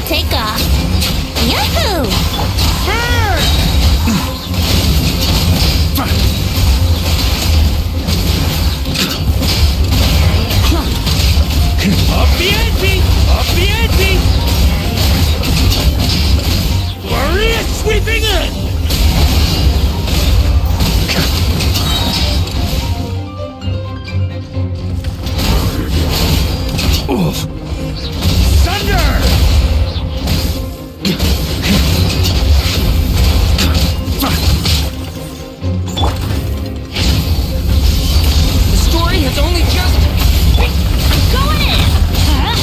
take off. Yahoo! Up the ante! Up the ante! Warrior sweeping in! Oof! Thunder! The story has only just... Going in! Huh?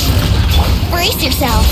Brace yourself.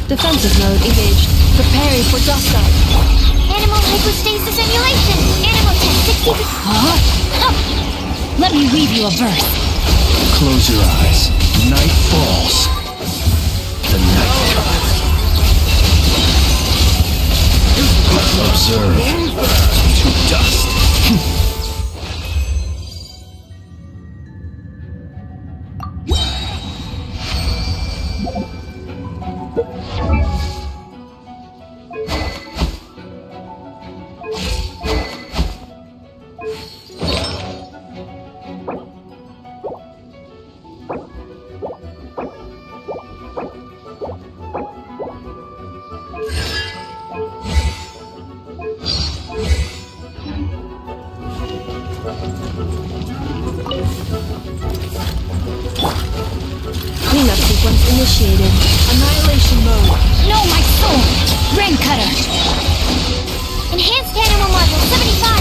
Defensive mode engaged. Preparing for dust up. Animal hypostasis emulation. Animal test 60%. Huh? Let me weave you a verse. Close your eyes. Night falls. The night comes. Observe. To dust. Cleanup sequence initiated. Annihilation mode. No, my soul! Rain cutter. Enhanced animal module 75.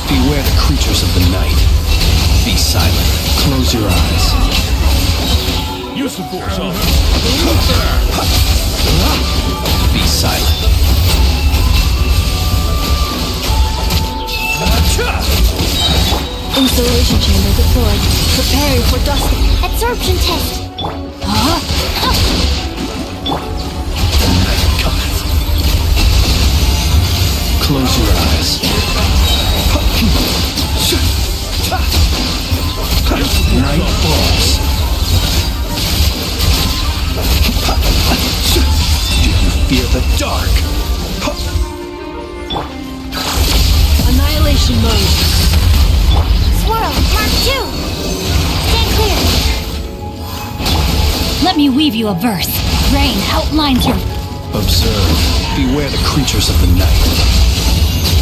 Beware the creatures of the night. Be silent. Close your eyes. Use the force on Be silent. Installation chamber deployed. Preparing for dust. Absorption test. Huh? The night cometh. Close your eyes. Night falls. Do you fear the dark? Annihilation mode. Swirl. Mark 2. Stand clear. Let me weave you a verse. Rain outlines your... Observe. Beware the creatures of the night.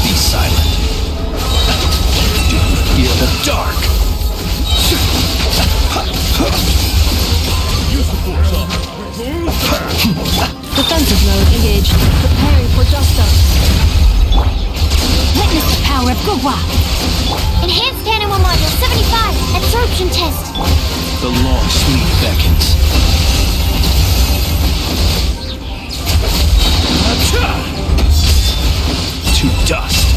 Be silent. Do you fear the dark? Use the force on Defensive mode engaged. Preparing for dust up. Witness the power of Gugwa. Enhanced animal module 75. Absorption test. The long sleep beckons. To dust.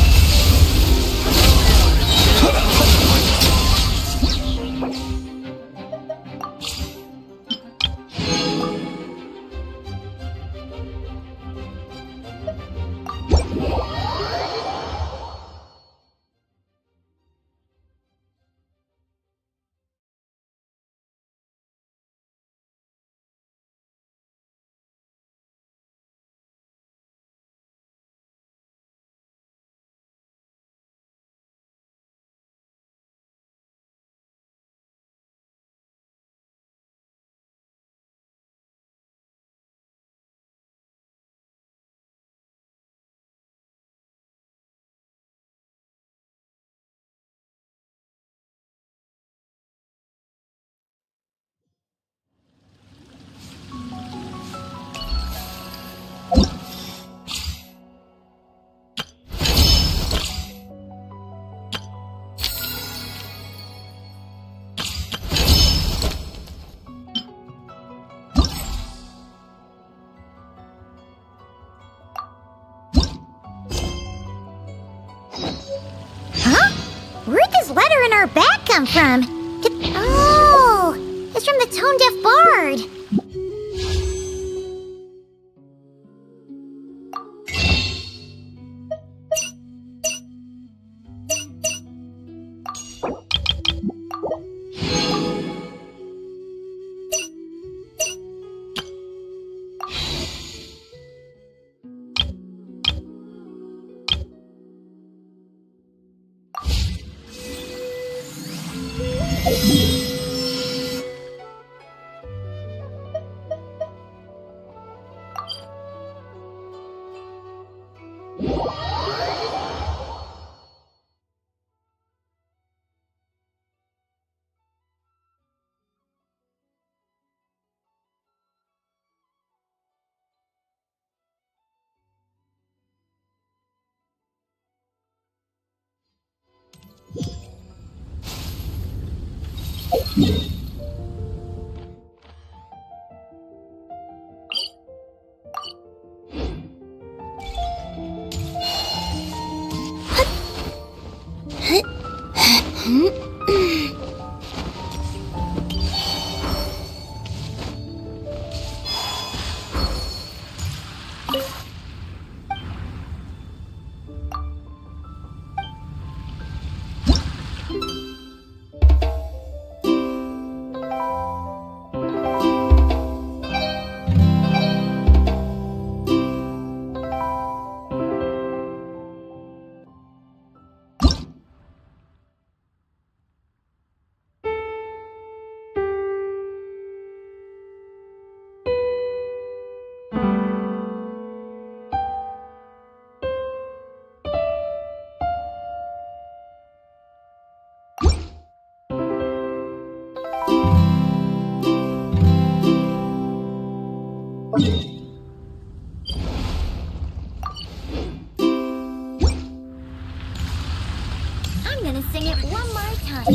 feather in our back come from? Oh, it's from the tone-deaf bard. I'm gonna sing it one more time.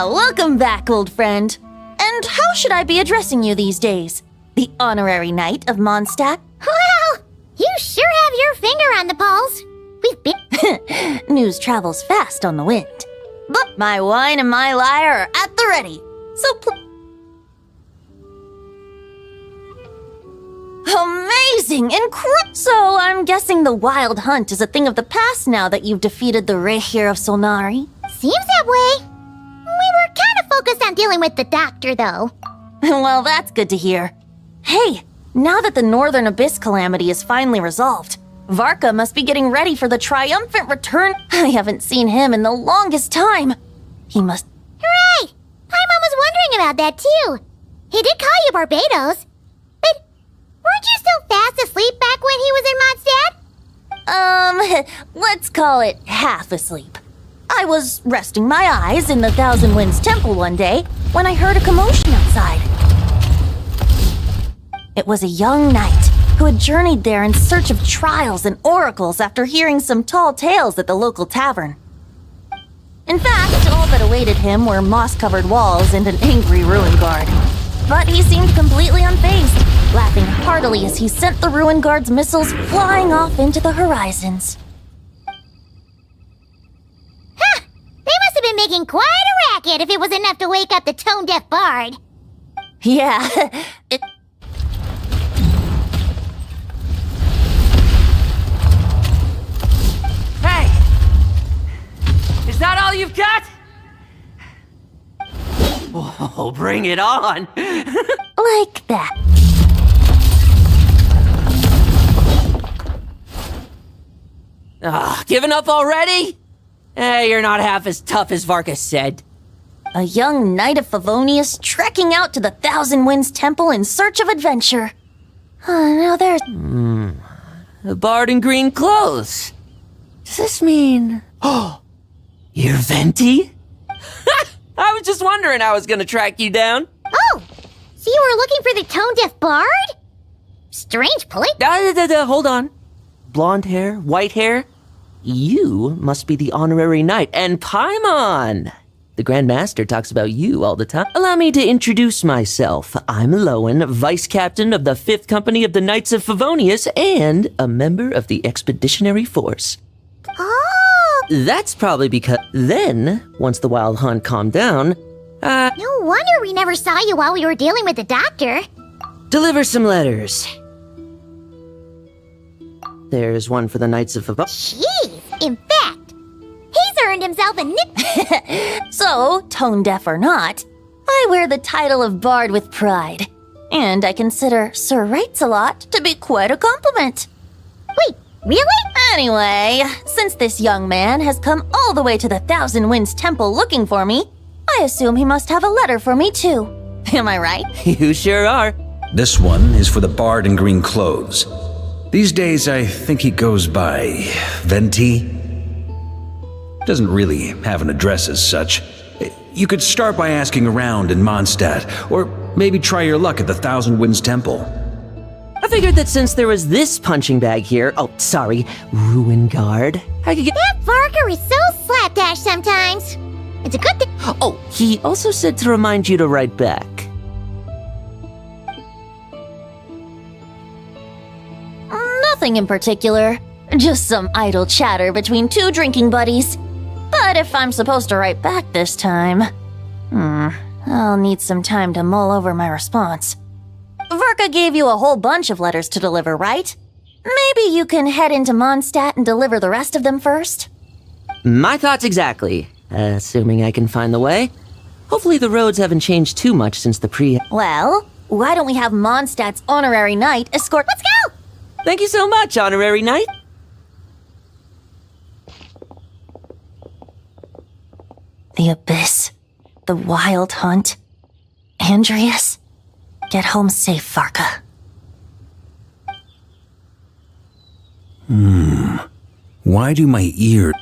Welcome back, old friend. And how should I be addressing you these days? The honorary knight of Mondstadt? Well, you sure have your finger on the pulse. We've been... News travels fast on the wind. But my wine and my lyre are at the ready. So amazing! Incredible! So I'm guessing the wild hunt is a thing of the past now that you've defeated the Rehyr of Solnari? Seems that way. We were kind of focused on dealing with the doctor, though. Well, that's good to hear. Hey, now that the Northern Abyss calamity is finally resolved, Varka must be getting ready for the triumphant return. I haven't seen him in the longest time. He must... Hooray! Paimon was wondering about that, too. He did call you Barbados. But weren't you still fast asleep back when he was in Mondstadt? Let's call it half asleep. I was resting my eyes in the Thousand Winds Temple one day when I heard a commotion outside. It was a young knight who had journeyed there in search of trials and oracles after hearing some tall tales at the local tavern. In fact, all that awaited him were moss-covered walls and an angry ruin guard. But he seemed completely unfazed, laughing heartily as he sent the ruin guard's missiles flying off into the horizons. Huh! They must have been making quite a racket if it was enough to wake up the tone-deaf bard. Yeah, it... Hey! Is that all you've got? Oh, bring it on! like that. Giving up already? You're not half as tough as Varka said. A young knight of Favonius trekking out to the Thousand Winds Temple in search of adventure. Now there's... A bard in green clothes. Does this mean... Oh, you're Venti? I was just wondering how I was gonna track you down. Oh! So you were looking for the tone-deaf bard? Strange place. Hold on. Blonde hair, white hair. You must be the honorary knight. And Paimon! The Grand Master talks about you all the time. Allow me to introduce myself. I'm Lowen, Vice Captain of the 5th Company of the Knights of Favonius and a member of the Expeditionary Force. Oh! That's probably because then, once the wild hunt calmed down, No wonder we never saw you while we were dealing with the doctor. deliver some letters. There's one for the Knights of Favonius. Jeez, in fact, he's earned himself a nick. So, tone-deaf or not, I wear the title of Bard with pride. And I consider Sir Wrights-a-lot to be quite a compliment. Wait, really? Anyway, since this young man has come all the way to the Thousand Winds Temple looking for me, I assume he must have a letter for me too. Am I right? You sure are. This one is for the bard in green clothes. These days, I think he goes by Venti. Doesn't really have an address as such. You could start by asking around in Mondstadt, or maybe try your luck at the Thousand Winds Temple. I figured that since there was this punching bag here, ruin guard, I could get... That Barker is so slapdash sometimes. It's a good thing. Oh, he also said to remind you to write back. Nothing in particular. Just some idle chatter between two drinking buddies. But if I'm supposed to write back this time... I'll need some time to mull over my response. Varka gave you a whole bunch of letters to deliver, right? Maybe you can head into Mondstadt and deliver the rest of them first? My thoughts exactly. Assuming I can find the way. Hopefully the roads haven't changed too much since the Well, why don't we have Mondstadt's honorary knight escort... Let's go! Thank you so much, honorary knight. The Abyss. The Wild Hunt. Andreas. Get home safe, Varka. Why do my ears...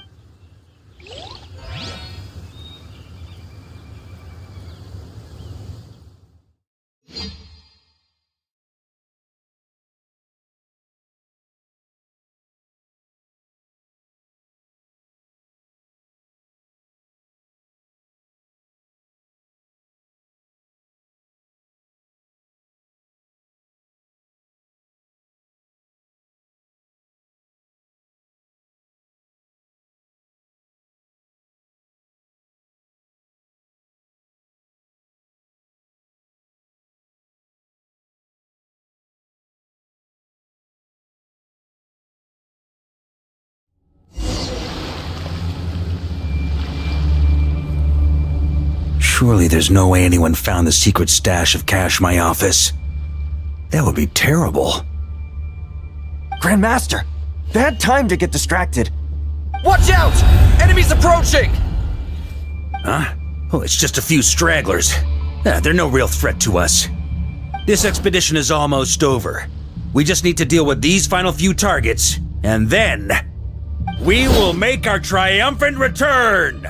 Surely there's no way anyone found the secret stash of cash in my office. That would be terrible. Grandmaster, bad time to get distracted. Watch out! Enemies approaching! Huh? Oh, it's just a few stragglers. They're no real threat to us. This expedition is almost over. We just need to deal with these final few targets, and then... we will make our triumphant return!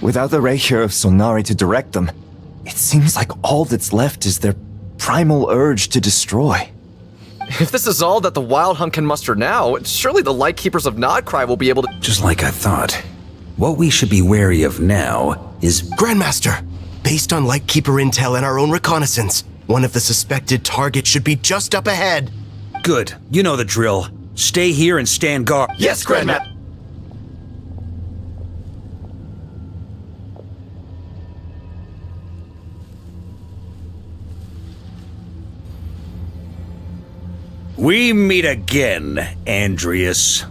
Without the ray here of Sonari to direct them, it seems like all that's left is their primal urge to destroy. If this is all that the Wild Hunt can muster now, surely the Lightkeepers of Nodcry will be able to— Just like I thought. What we should be wary of now is... Grandmaster, based on Lightkeeper intel and our own reconnaissance, one of the suspected targets should be just up ahead. Good. You know the drill. Stay here and stand guard. Yes, Grandma. We meet again, Andreas.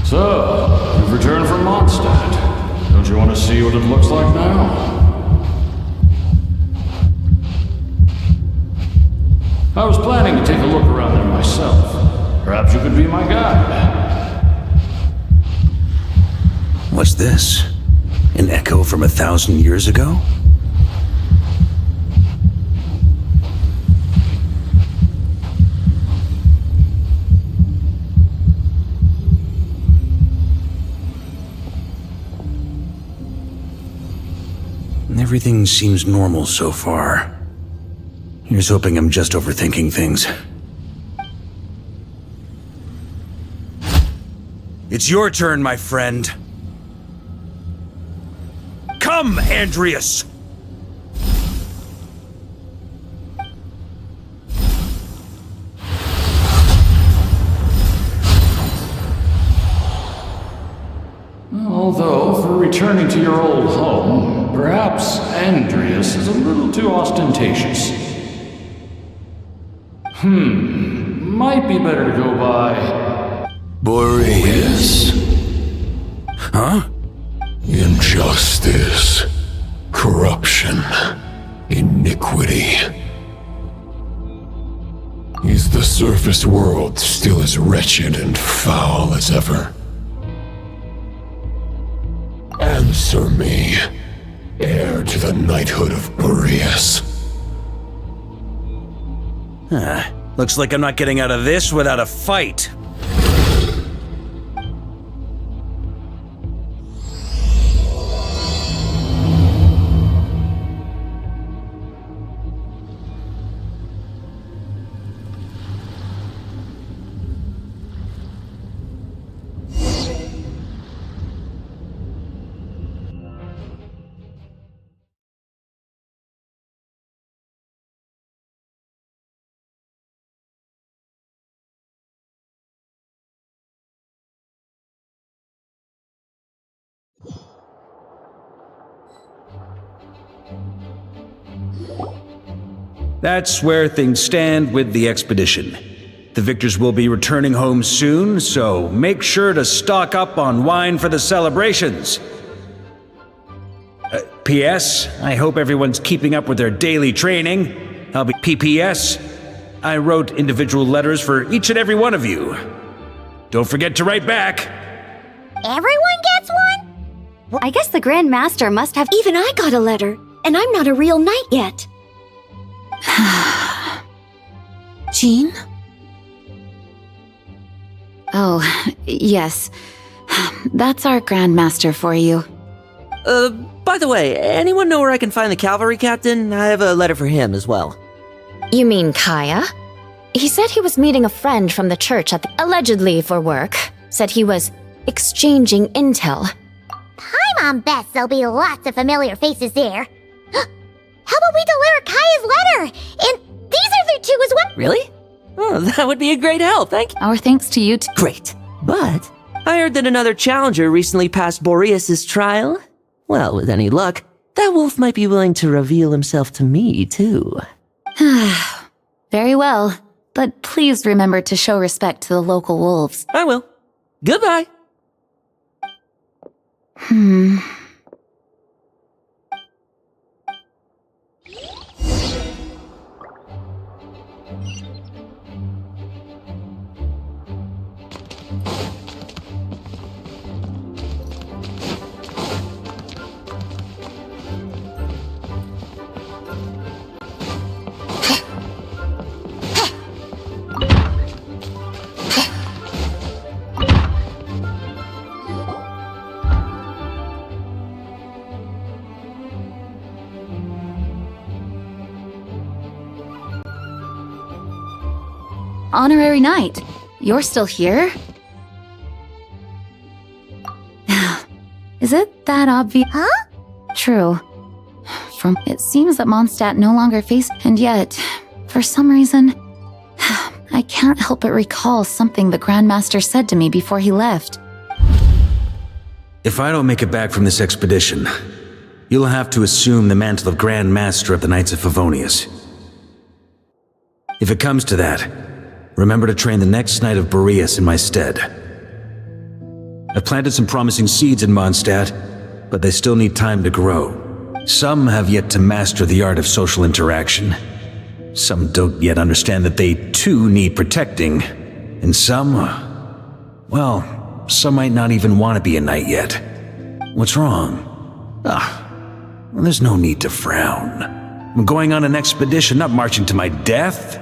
So, you've returned from Mondstadt. Don't you want to see what it looks like now? I was planning to take a look around there myself. Perhaps you could be my guide. What's this? An echo from 1,000 years ago? Everything seems normal so far. Here's hoping I'm just overthinking things. It's your turn, my friend. Come, Andreas! Although, for returning to your old home, perhaps Andreas is a little too ostentatious. Might be better to go by... Boreas. Huh? Injustice. Corruption. Iniquity. Is the surface world still as wretched and foul as ever? Answer me, heir to the knighthood of Boreas. Looks like I'm not getting out of this without a fight. That's where things stand with the expedition. The victors will be returning home soon, so make sure to stock up on wine for the celebrations. P.S. I hope everyone's keeping up with their daily training. I'll be P.P.S. I wrote individual letters for each and every one of you. Don't forget to write back. Everyone gets one? I guess the Grand Master must have. Even I got a letter, and I'm not a real knight yet. Jean? Oh, yes. That's our Grand Master for you. By the way, anyone know where I can find the cavalry captain? I have a letter for him as well. You mean Kaya? He said he was meeting a friend from the church allegedly for work. Said he was exchanging intel. Paimon bets there'll be lots of familiar faces there. How about we deliver Kaya's letter? And these are the two as well. Really? Oh, that would be a great help, thank you. Our thanks to you too. Great. But I heard that another challenger recently passed Boreas' trial. Well, with any luck, that wolf might be willing to reveal himself to me, too. Very well. But please remember to show respect to the local wolves. I will. Goodbye. Honorary Knight, you're still here? Is it that obvious? Huh? True. It seems that Mondstadt no longer and yet, for some reason, I can't help but recall something the Grandmaster said to me before he left. If I don't make it back from this expedition, you'll have to assume the mantle of Grand Master of the Knights of Favonius. If it comes to that, remember to train the next Knight of Boreas in my stead. I've planted some promising seeds in Mondstadt, but they still need time to grow. Some have yet to master the art of social interaction. Some don't yet understand that they too need protecting. And some, well, some might not even want to be a knight yet. What's wrong? Well, there's no need to frown. I'm going on an expedition, not marching to my death.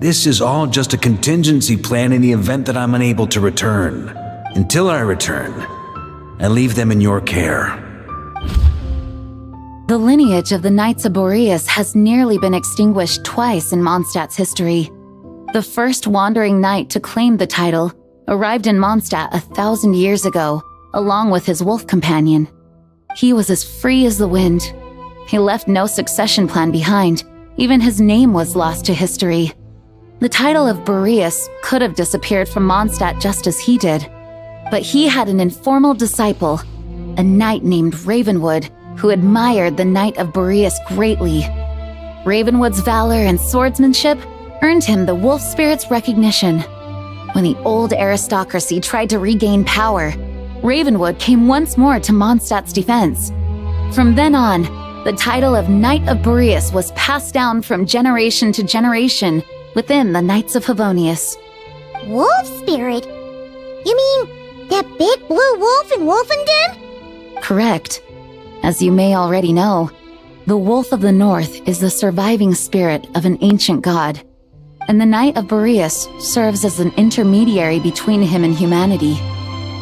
This is all just a contingency plan in the event that I'm unable to return. Until I return, I leave them in your care. The lineage of the Knights of Boreas has nearly been extinguished twice in Mondstadt's history. The first wandering knight to claim the title arrived in Mondstadt 1,000 years ago, along with his wolf companion. He was as free as the wind. He left no succession plan behind. Even his name was lost to history. The title of Boreas could have disappeared from Mondstadt just as he did. But he had an informal disciple, a knight named Ravenwood, who admired the Knight of Boreas greatly. Ravenwood's valor and swordsmanship earned him the wolf spirit's recognition. When the old aristocracy tried to regain power, Ravenwood came once more to Mondstadt's defense. From then on, the title of Knight of Boreas was passed down from generation to generation within the Knights of Favonius. Wolf spirit? You mean that big blue wolf in Wolfenden? Correct. As you may already know, the Wolf of the North is the surviving spirit of an ancient god, and the Knight of Boreas serves as an intermediary between him and humanity.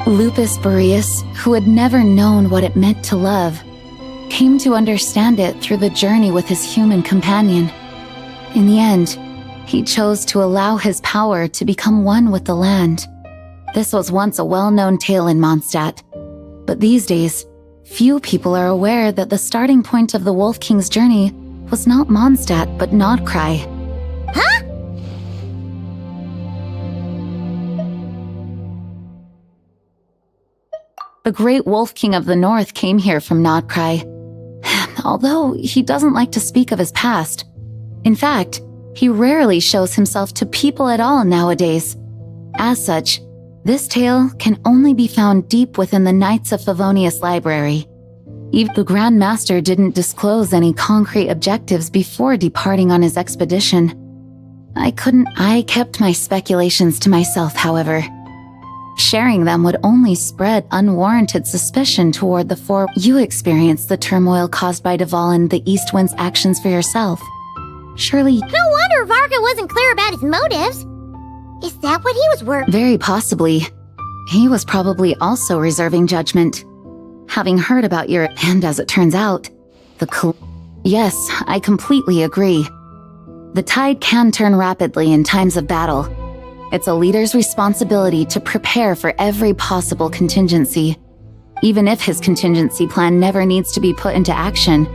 Lupus Boreas, who had never known what it meant to love, came to understand it through the journey with his human companion. In the end, he chose to allow his power to become one with the land. This was once a well-known tale in Mondstadt, but these days, few people are aware that the starting point of the Wolf King's journey was not Mondstadt, but Nodcry. Huh? The great Wolf King of the North came here from Nodcry, although he doesn't like to speak of his past. In fact, he rarely shows himself to people at all nowadays. As such, this tale can only be found deep within the Knights of Favonius library. Even the Grand Master didn't disclose any concrete objectives before departing on his expedition. I kept my speculations to myself, however. Sharing them would only spread unwarranted suspicion toward the four. You experienced the turmoil caused by Dvalin the East Wind's actions for yourself. Surely... No wonder Varga wasn't clear about his motives. Is that what he was working? Very possibly. He was probably also reserving judgment. Having heard about your... And as it turns out, Yes, I completely agree. The tide can turn rapidly in times of battle. It's a leader's responsibility to prepare for every possible contingency, even if his contingency plan never needs to be put into action.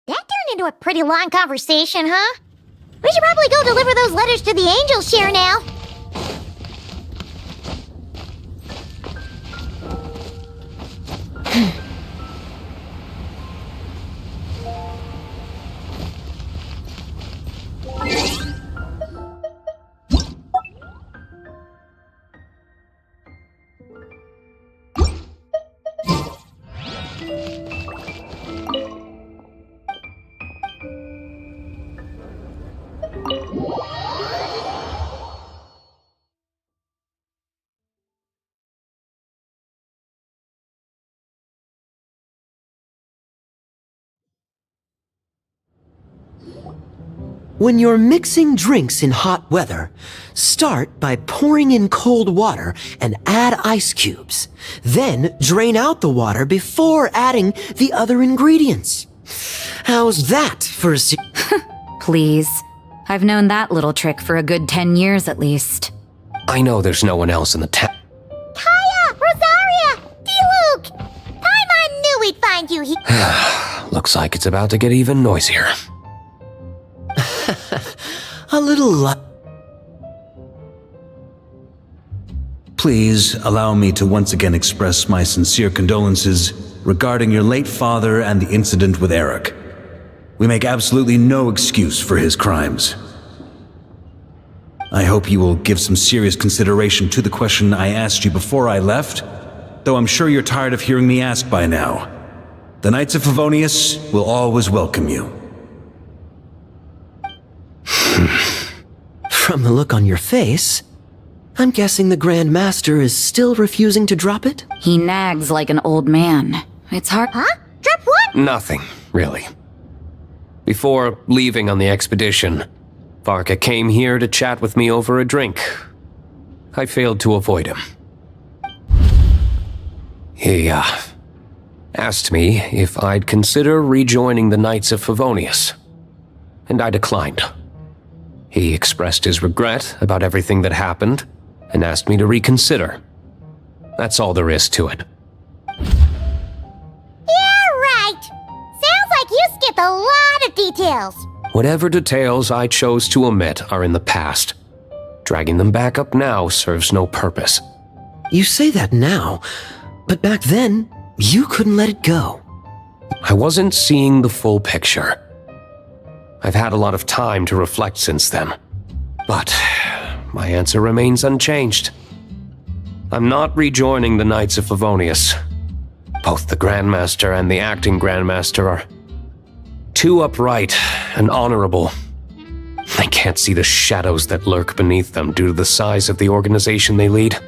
That turned into a pretty long conversation, huh? We should probably go deliver those letters to the Angel's Share now. When you're mixing drinks in hot weather, start by pouring in cold water and add ice cubes. Then drain out the water before adding the other ingredients. How's that for a Please. I've known that little trick for a good 10 years at least. I know there's no one else in the town. Kaya! Rosaria! D-Luke! Paimon knew we'd find you here. Looks like it's about to get even noisier. A little Please allow me to once again express my sincere condolences regarding your late father and the incident with Eric. We make absolutely no excuse for his crimes. I hope you will give some serious consideration to the question I asked you before I left, though I'm sure you're tired of hearing me ask by now. The Knights of Favonius will always welcome you. From the look on your face, I'm guessing the Grand Master is still refusing to drop it? He nags like an old man. It's hard. Huh? Drop what? Nothing, really. Before leaving on the expedition, Varka came here to chat with me over a drink. I failed to avoid him. He, asked me if I'd consider rejoining the Knights of Favonius, and I declined. He expressed his regret about everything that happened, and asked me to reconsider. That's all there is to it. Yeah, right. Sounds like you skipped a lot of details. Whatever details I chose to omit are in the past. Dragging them back up now serves no purpose. You say that now, but back then, you couldn't let it go. I wasn't seeing the full picture. I've had a lot of time to reflect since then. But my answer remains unchanged. I'm not rejoining the Knights of Favonius. Both the Grandmaster and the acting Grandmaster are too upright and honorable. I can't see the shadows that lurk beneath them due to the size of the organization they lead.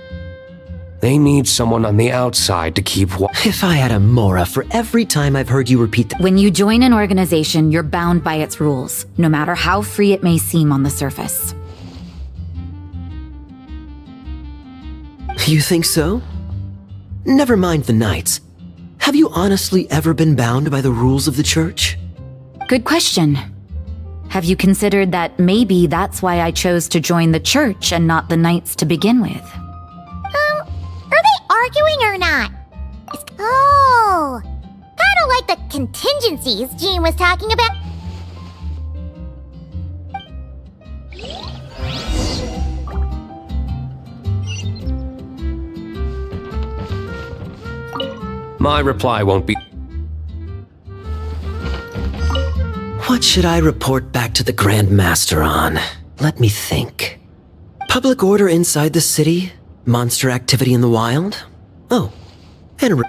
They need someone on the outside to keep If I had a Mora for every time I've heard you repeat that. When you join an organization, you're bound by its rules, no matter how free it may seem on the surface. You think so? Never mind the Knights. Have you honestly ever been bound by the rules of the Church? Good question. Have you considered that maybe that's why I chose to join the Church and not the Knights to begin with? Are they arguing or not? Oh, kinda like the contingencies Jean was talking about. My reply won't be... What should I report back to the Grand Master on? Let me think. Public order inside the city? Monster activity in the wild? Oh, and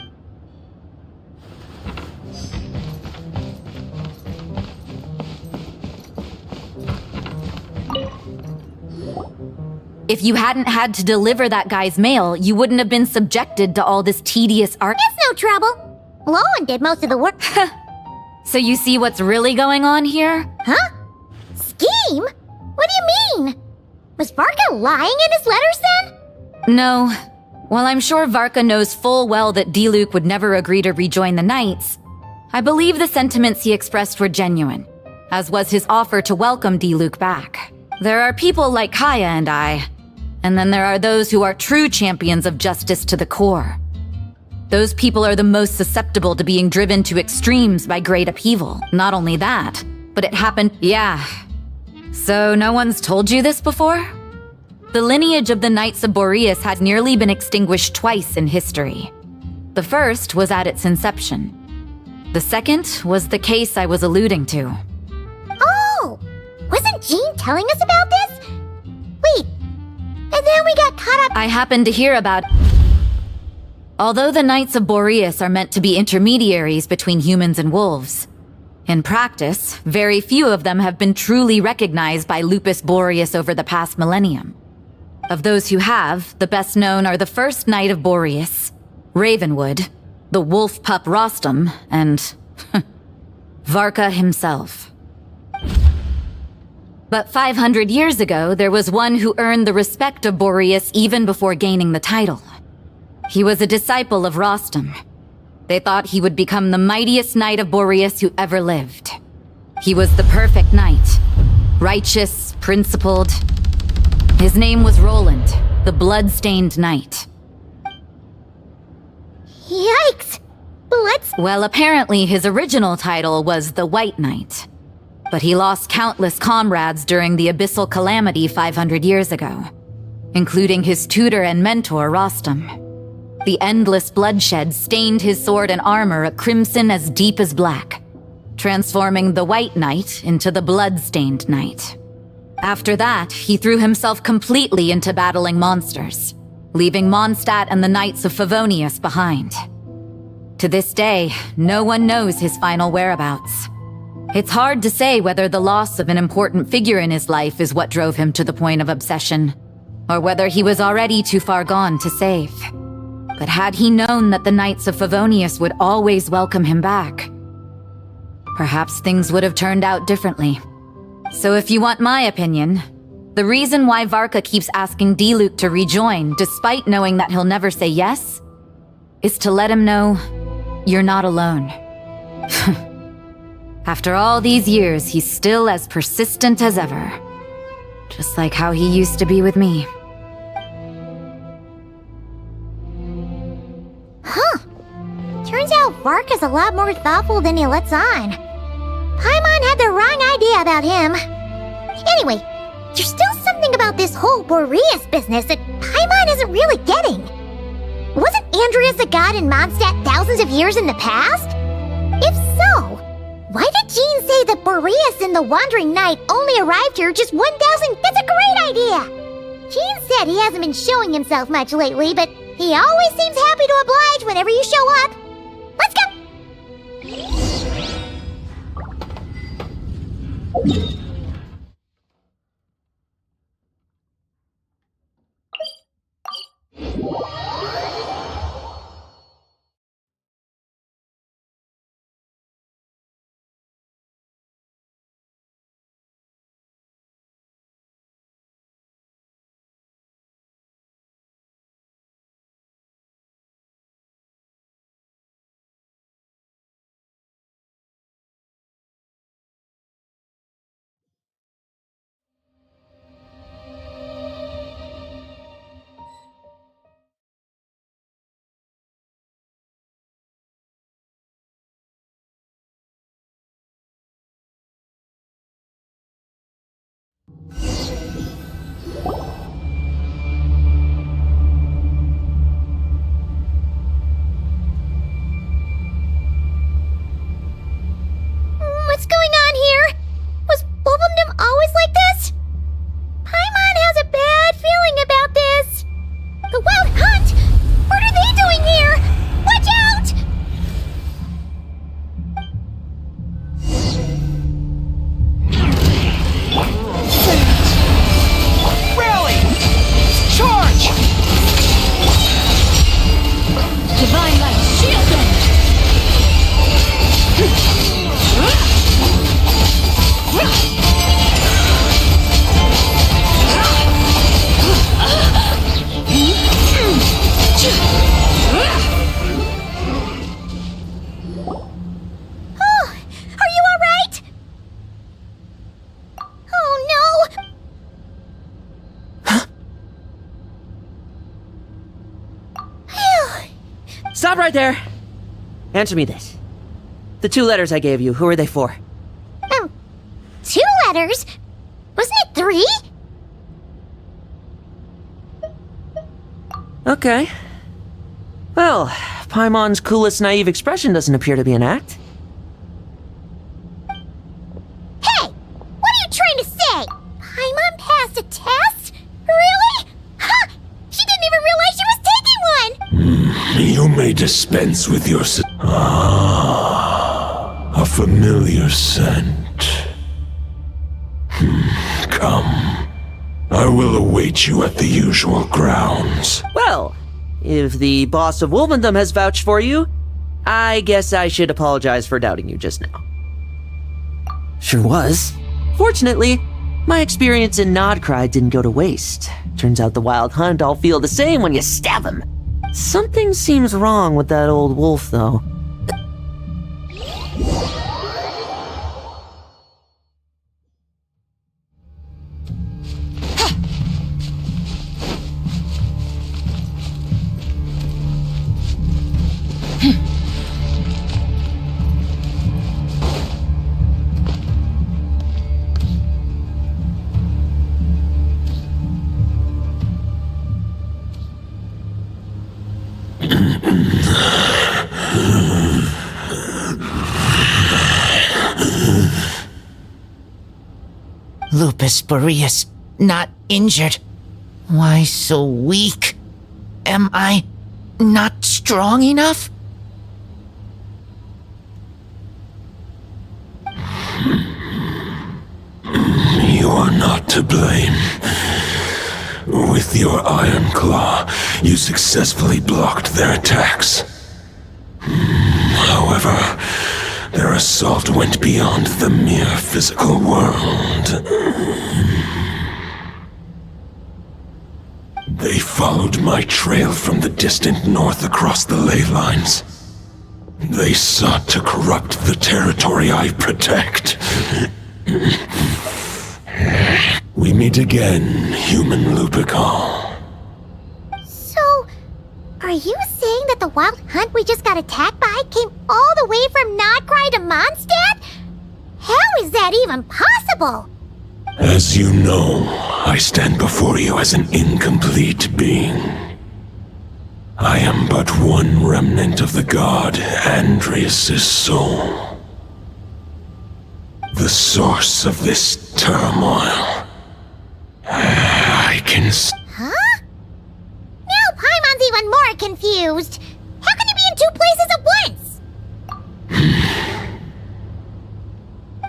If you hadn't had to deliver that guy's mail, you wouldn't have been subjected to all this tedious art. It's no trouble. Lowen did most of the work. So you see what's really going on here? Huh? Scheme? What do you mean? Was Varka lying in his letters then? No. While I'm sure Varka knows full well that D-Luke would never agree to rejoin the Knights, I believe the sentiments he expressed were genuine, as was his offer to welcome D-Luke back. There are people like Kaya and I, and then there are those who are true champions of justice to the core. Those people are the most susceptible to being driven to extremes by great upheaval. Not only that, but it happened— Yeah. So no one's told you this before? The lineage of the Knights of Boreas had nearly been extinguished twice in history. The first was at its inception. The second was the case I was alluding to. Oh! Wasn't Jean telling us about this? Wait, and then we got caught up— I happened to hear about— Although the Knights of Boreas are meant to be intermediaries between humans and wolves, in practice, very few of them have been truly recognized by Lupus Boreas over the past millennium. Of those who have, the best known are the first Knight of Boreas, Ravenwood, the wolf pup Rostam, and Varka himself. But 500 years ago, there was one who earned the respect of Boreas even before gaining the title. He was a disciple of Rostam. They thought he would become the mightiest knight of Boreas who ever lived. He was the perfect knight. Righteous, principled. His name was Roland, the blood-stained knight. Yikes! Well, apparently his original title was the White Knight. But he lost countless comrades during the Abyssal Calamity 500 years ago, including his tutor and mentor, Rostam. The endless bloodshed stained his sword and armor a crimson as deep as black, transforming the White Knight into the blood-stained knight. After that, he threw himself completely into battling monsters, leaving Mondstadt and the Knights of Favonius behind. To this day, no one knows his final whereabouts. It's hard to say whether the loss of an important figure in his life is what drove him to the point of obsession, or whether he was already too far gone to save. But had he known that the Knights of Favonius would always welcome him back, perhaps things would have turned out differently. So if you want my opinion, the reason why Varka keeps asking Diluc to rejoin, despite knowing that he'll never say yes, is to let him know you're not alone. After all these years, he's still as persistent as ever. Just like how he used to be with me. Huh. Turns out Varka's a lot more thoughtful than he lets on. Paimon had the wrong idea about him. Anyway, there's still something about this whole Boreas business that Paimon isn't really getting. Wasn't Andreas a god in Mondstadt thousands of years in the past? If so, why did Jean say that Boreas and the Wandering Knight only arrived here just 1,000? That's a great idea! Jean said he hasn't been showing himself much lately, but he always seems happy to oblige whenever you show up. Let's go! What's going on here? Was Wolfendom always like this? Paimon has a bad feeling about this. The Wild Hunt? What are they doing here? Watch out! Rally! Charge! Divine Light, shield them! Oh, are you all right? Oh no! Stop right there! Answer me this. The 2 letters I gave you, who are they for? 2 letters? Wasn't it 3? Okay. Well, Paimon's coolest naive expression doesn't appear to be an act. Hey! What are you trying to say? Paimon passed a test? Really? Ha! She didn't even realize she was taking one! You may dispense with your... a familiar scent. Come. I will await you at the usual grounds. Well, if the boss of Wolfendom has vouched for you, I guess I should apologize for doubting you just now. Sure was. Fortunately, My experience in Nodcry didn't go to waste. Turns out the Wild Hunt all feel the same when you stab them. Something seems wrong with that old wolf, though. Lupus Boreas, not injured. Why so weak? Am I not strong enough? You are not to blame. With your Iron Claw, you successfully blocked their attacks. However, their assault went beyond the mere physical world. They followed my trail from the distant north across the ley lines. They sought to corrupt the territory I protect. We meet again, human Lupical. So, are you saying that the Wild Hunt we just got attacked by came all the way from Nodcry to Mondstadt? How is that even possible? As you know, I stand before you as an incomplete being. I am but one remnant of the god Andrias' soul. The source of this turmoil. I can... Huh? Now Paimon's even more confused. How can he be in two places at once?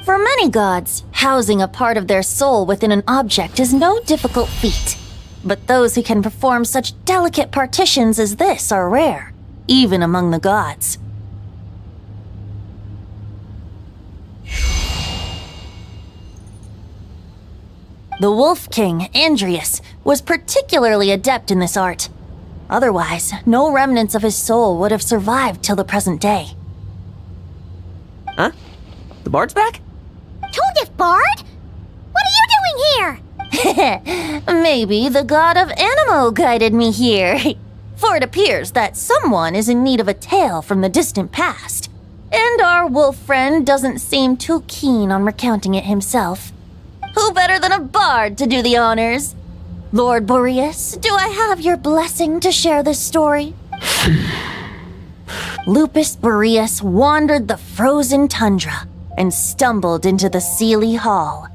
For many gods, housing a part of their soul within an object is no difficult feat. But those who can perform such delicate partitions as this are rare, even among the gods. The Wolf King, Andrias, was particularly adept in this art. Otherwise, no remnants of his soul would have survived till the present day. Huh? The bard's back? Toadif Bard? What are you doing here? Maybe the god of Animo guided me here. For it appears that someone is in need of a tale from the distant past. And our wolf friend doesn't seem too keen on recounting it himself. Who better than a bard to do the honors? Lord Boreas, do I have your blessing to share this story? Lupus Boreas wandered the frozen tundra and stumbled into the Seelie Hall.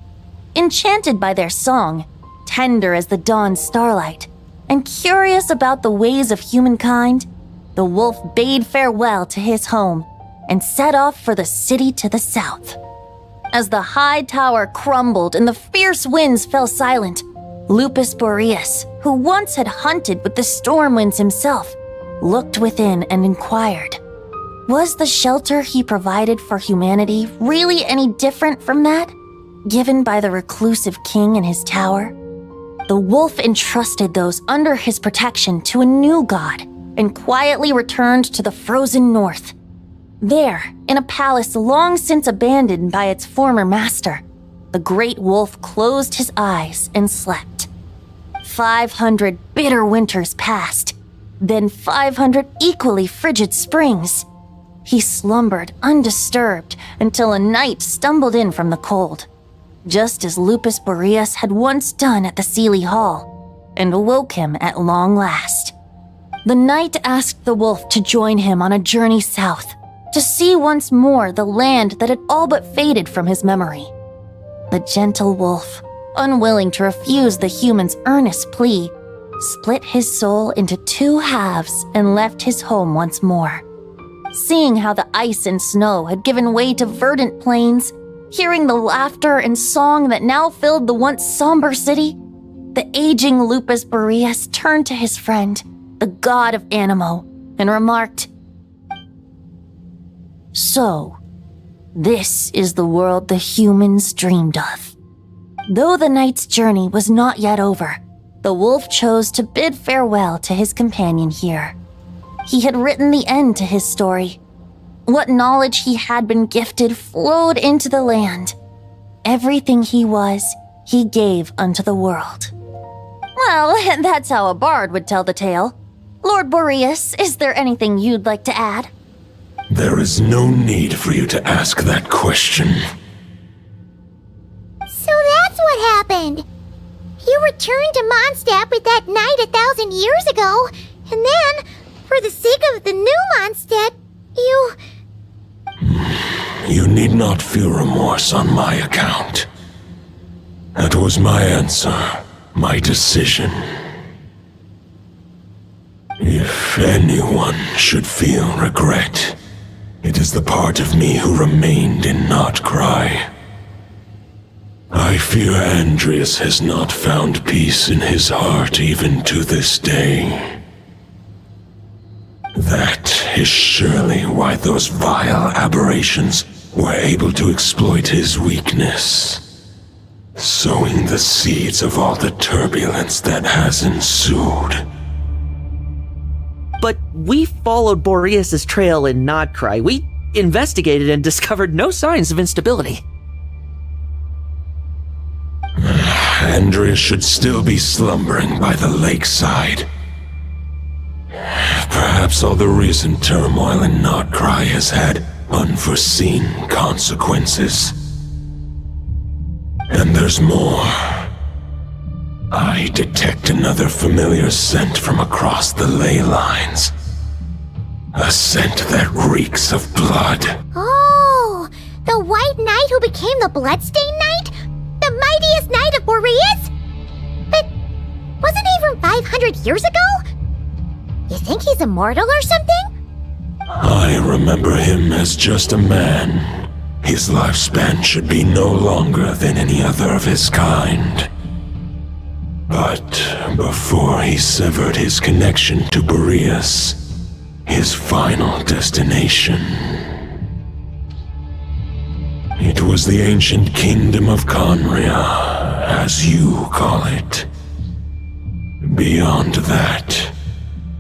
Enchanted by their song, tender as the dawn starlight, and curious about the ways of humankind, the wolf bade farewell to his home and set off for the city to the south. As the high tower crumbled and the fierce winds fell silent, Lupus Boreas, who once had hunted with the storm winds himself, looked within and inquired, was the shelter he provided for humanity really any different from that given by the reclusive king in his tower? The wolf entrusted those under his protection to a new god and quietly returned to the frozen north. There, in a palace long since abandoned by its former master, the great wolf closed his eyes and slept. 500 bitter winters passed, then 500 equally frigid springs. He slumbered undisturbed until a night stumbled in from the cold, just as Lupus Boreas had once done at the Seelie Hall, and awoke him at long last. The night asked the wolf to join him on a journey south, to see once more the land that had all but faded from his memory. The gentle wolf, unwilling to refuse the human's earnest plea, split his soul into two halves and left his home once more. Seeing how the ice and snow had given way to verdant plains, hearing the laughter and song that now filled the once somber city, the aging Lupus Boreas turned to his friend, the god of Animo, and remarked, "So, this is the world the humans dreamed of. Though the knight's journey was not yet over, the wolf chose to bid farewell to his companion here. He had written the end to his story. What knowledge he had been gifted flowed into the land. Everything he was, he gave unto the world. Well, that's how a bard would tell the tale. Lord Boreas, is there anything you'd like to add? There is no need for you to ask that question. So that's what happened. You returned to Mondstadt with that knight 1,000 years ago, and then, for the sake of the new Mondstadt, you... You need not feel remorse on my account. That was my answer, my decision. If anyone should feel regret, it is the part of me who remained in Notcry. I fear Andreas has not found peace in his heart even to this day. That is surely why those vile aberrations were able to exploit his weakness, sowing the seeds of all the turbulence that has ensued. But we followed Boreas' trail in Nodcry. We investigated and discovered no signs of instability. Andreas should still be slumbering by the lakeside. Perhaps all the recent turmoil in Nodcry has had unforeseen consequences. And there's more. I detect another familiar scent from across the ley lines. A scent that reeks of blood. Oh, the White Knight who became the Bloodstained Knight? The mightiest knight of Boreas? But wasn't he from 500 years ago? You think he's immortal or something? I remember him as just a man. His lifespan should be no longer than any other of his kind. But before he severed his connection to Boreas, his final destination, it was the ancient kingdom of Conria, as you call it. Beyond that,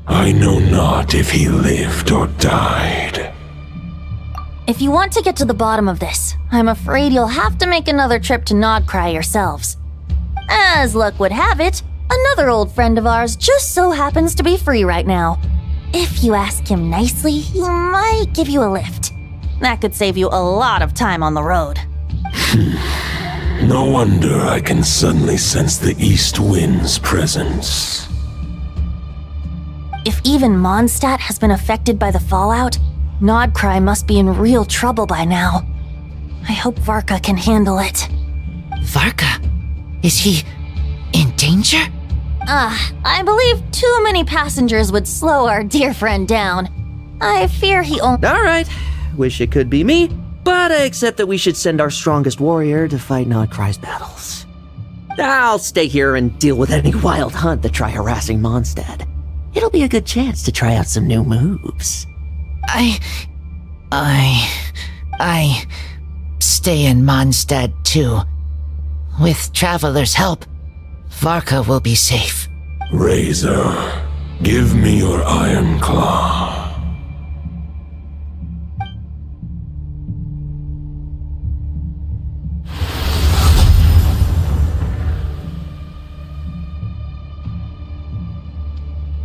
I know not if he lived or died. If you want to get to the bottom of this, I'm afraid you'll have to make another trip to Nodcry yourselves. As luck would have it, another old friend of ours just so happens to be free right now. If you ask him nicely, he might give you a lift. That could save you a lot of time on the road. No wonder I can suddenly sense the east wind's presence. If even Mondstadt has been affected by the fallout, Nodcry must be in real trouble by now. I hope Varka can handle it. Varka? Is he in danger? I believe too many passengers would slow our dear friend down. I fear he only— Alright, wish it could be me, but I accept that we should send our strongest warrior to fight Nodcry's battles. I'll stay here and deal with any wild hunt that try harassing Mondstadt. It'll be a good chance to try out some new moves. I stay in Mondstadt too. With Traveler's help, Varka will be safe. Razor, give me your iron claw.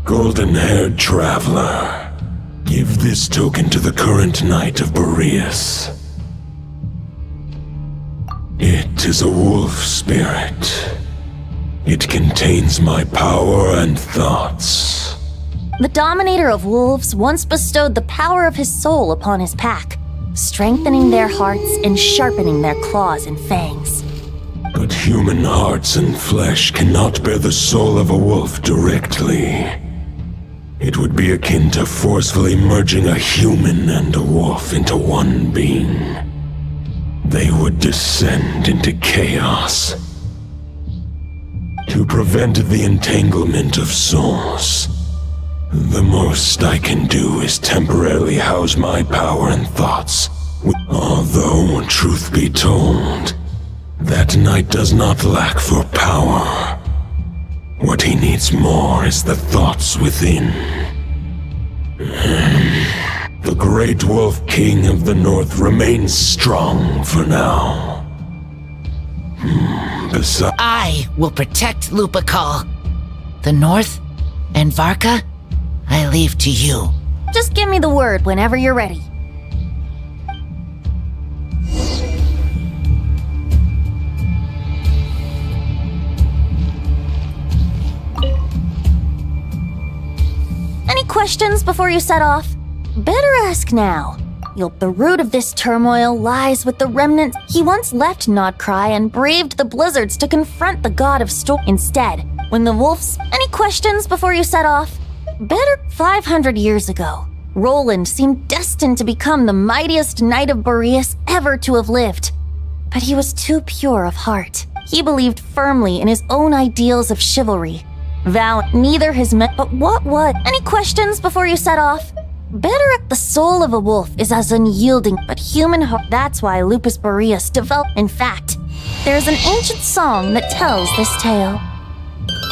Golden-haired traveler, give this token to the current knight of Boreas. It is a wolf spirit. It contains my power and thoughts. The Dominator of Wolves once bestowed the power of his soul upon his pack, strengthening their hearts and sharpening their claws and fangs. But human hearts and flesh cannot bear the soul of a wolf directly. It would be akin to forcefully merging a human and a wolf into one being. They would descend into chaos. To prevent the entanglement of souls, the most I can do is temporarily house my power and thoughts. Although, truth be told, That knight does not lack for power. What he needs more is the thoughts within. The Great Wolf King of the North remains strong for now. Besides, I will protect Lupakal. The North and Varka, I leave to you. Just give me the word whenever you're ready. Any questions before you set off? Better ask now. The root of this turmoil lies with the remnants. He once left Nodcry and braved the blizzards to confront the god of storm. Instead, when the wolves... Any questions before you set off? Better 500 years ago, Roland seemed destined to become the mightiest knight of Boreas ever to have lived. But he was too pure of heart. He believed firmly in his own ideals of chivalry. Neither his men... But what was... Any questions before you set off? Better the soul of a wolf is as unyielding, but human heart. That's why Lupus Boreas developed. In fact, there's an ancient song that tells this tale.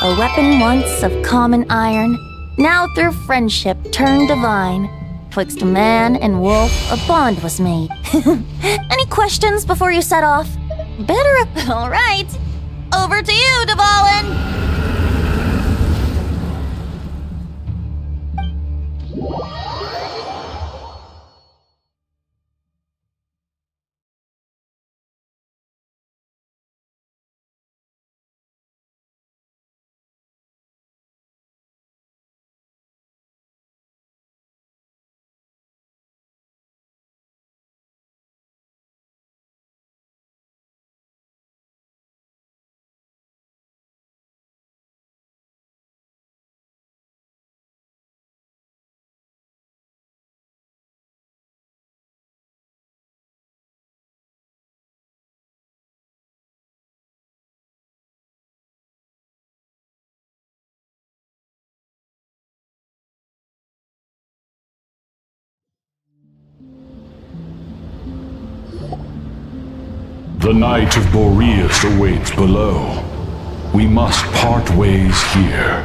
A weapon once of common iron, now through friendship turned divine. Twixt man and wolf, a bond was made. Any questions before you set off? Better. All right, over to you, Dvalin. The Knight of Boreas awaits below. We must part ways here.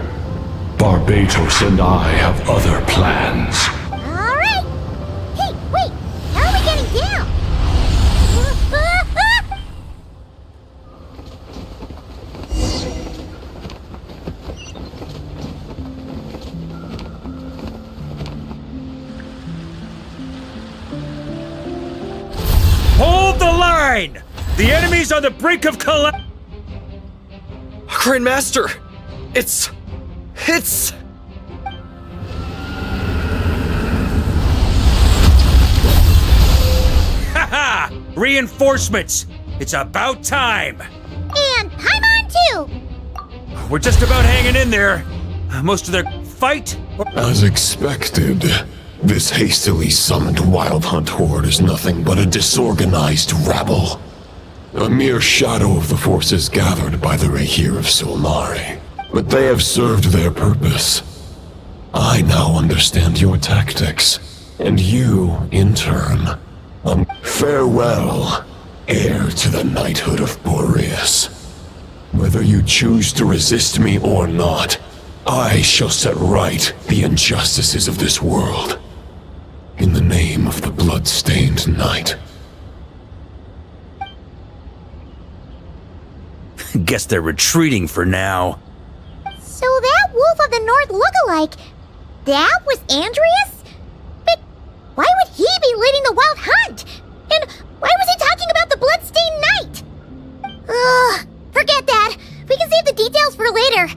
Barbatos and I have other plans. All right. Hey, wait. How are we getting down? Hold the line! The enemy's on the brink of collapse! Grandmaster! It's... Haha! Reinforcements! It's about time! And Paimon too! We're just about hanging in there. Most of their fight... as expected, this hastily summoned Wild Hunt horde is nothing but a disorganized rabble. A mere shadow of the forces gathered by the Rahir of Solnari. But they have served their purpose. I now understand your tactics, and you, in turn. Farewell, heir to the knighthood of Boreas. Whether you choose to resist me or not, I shall set right the injustices of this world. In the name of the blood-stained knight. Guess they're retreating for now. So that Wolf of the North lookalike, that was Andreas? But why would he be leading the Wild Hunt? And why was he talking about the Bloodstained Knight? Ugh, forget that. We can save the details for later.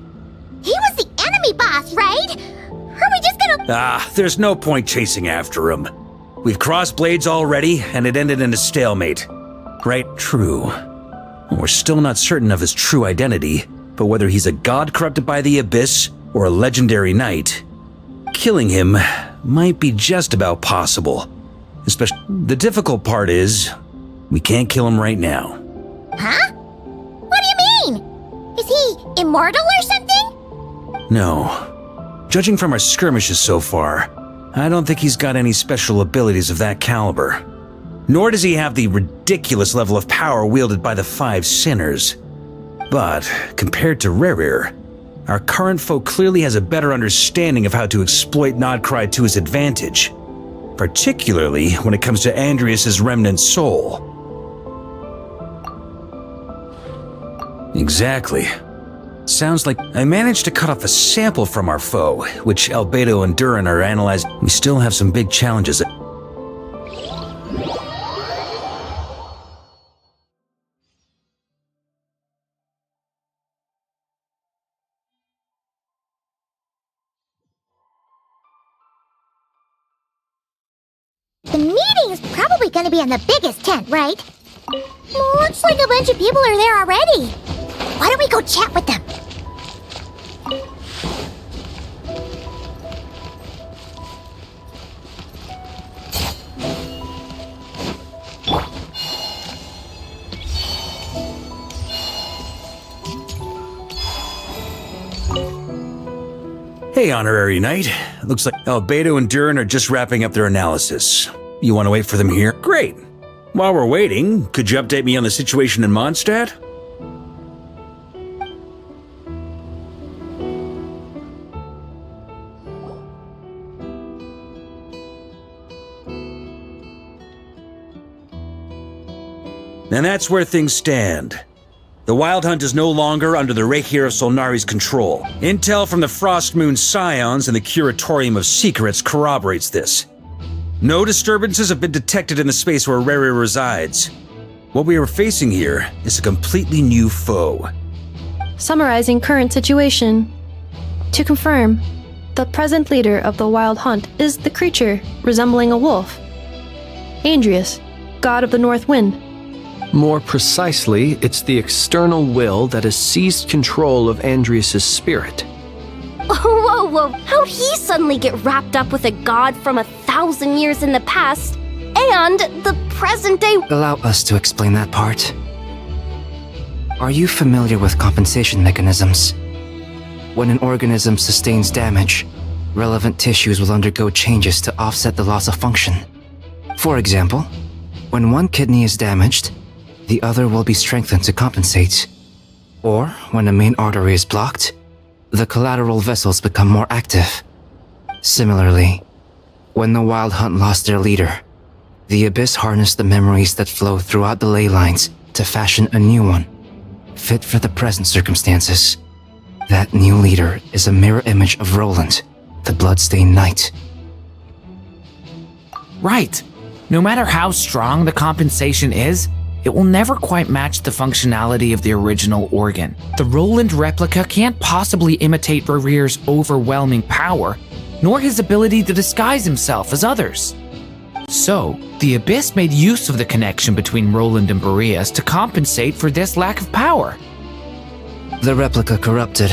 He was the enemy boss, right? Are we just gonna... There's no point chasing after him. We've crossed blades already, and it ended in a stalemate. Right, true. We're still not certain of his true identity, but whether he's a god corrupted by the abyss or a legendary knight, killing him might be just about possible. Especially, the difficult part is, we can't kill him right now. Huh? What do you mean? Is he immortal or something? No. Judging from our skirmishes so far, I don't think he's got any special abilities of that caliber. Nor does he have the ridiculous level of power wielded by the 5 sinners. But, compared to Rerir, our current foe clearly has a better understanding of how to exploit Nodcry to his advantage, particularly when it comes to Andrias' remnant soul. Exactly. Sounds like I managed to cut off a sample from our foe, which Albedo and Durin are analyzing. We still have some big challenges. The meeting's probably gonna be in the biggest tent, right? Looks like a bunch of people are there already. Why don't we go chat with them? Hey, Honorary Knight. Looks like Albedo and Durin are just wrapping up their analysis. You want to wait for them here? Great. While we're waiting, could you update me on the situation in Mondstadt? And that's where things stand. The Wild Hunt is no longer under the Rehir of Solnari's control. Intel from the Frostmoon Scions and the Curatorium of Secrets corroborates this. No disturbances have been detected in the space where Rerir resides. What we are facing here is a completely new foe. Summarizing current situation. To confirm, the present leader of the Wild Hunt is the creature resembling a wolf. Andrias, god of the North Wind. More precisely, it's the external will that has seized control of Andrias' spirit. Whoa, whoa, how'd he suddenly get wrapped up with a god from 1,000 years in the past and the present day? Allow us to explain that part. Are you familiar with compensation mechanisms? When an organism sustains damage, relevant tissues will undergo changes to offset the loss of function. For example, when one kidney is damaged, the other will be strengthened to compensate. Or, when a main artery is blocked, the collateral vessels become more active. Similarly, when the Wild Hunt lost their leader, the Abyss harnessed the memories that flow throughout the ley lines to fashion a new one, fit for the present circumstances. That new leader is a mirror image of Roland, the Bloodstained Knight. Right. No matter how strong the compensation is, it will never quite match the functionality of the original organ. The Roland replica can't possibly imitate Rerir's overwhelming power, nor his ability to disguise himself as others. So, the Abyss made use of the connection between Roland and Boreas to compensate for this lack of power. The replica corrupted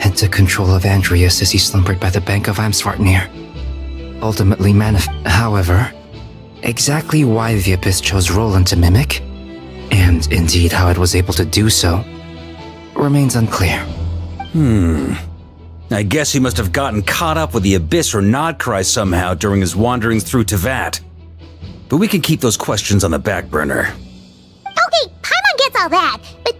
and took control of Andrias as he slumbered by the bank of Amsvartnir. Ultimately However, exactly why the Abyss chose Roland to mimic, and indeed how it was able to do so, remains unclear. I guess he must have gotten caught up with the Abyss or Nodcry somehow during his wanderings through Teyvat. But we can keep those questions on the back burner. Okay, Paimon gets all that, but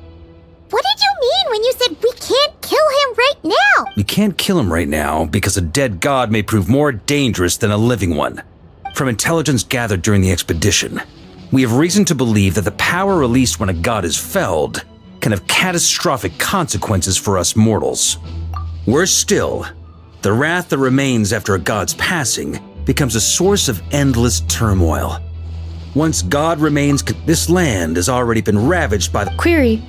what did you mean when you said we can't kill him right now? We can't kill him right now because a dead god may prove more dangerous than a living one. From intelligence gathered during the expedition, we have reason to believe that the power released when a god is felled can have catastrophic consequences for us mortals. Worse still, the wrath that remains after a god's passing becomes a source of endless turmoil. Once God remains, this land has already been ravaged by the— Query.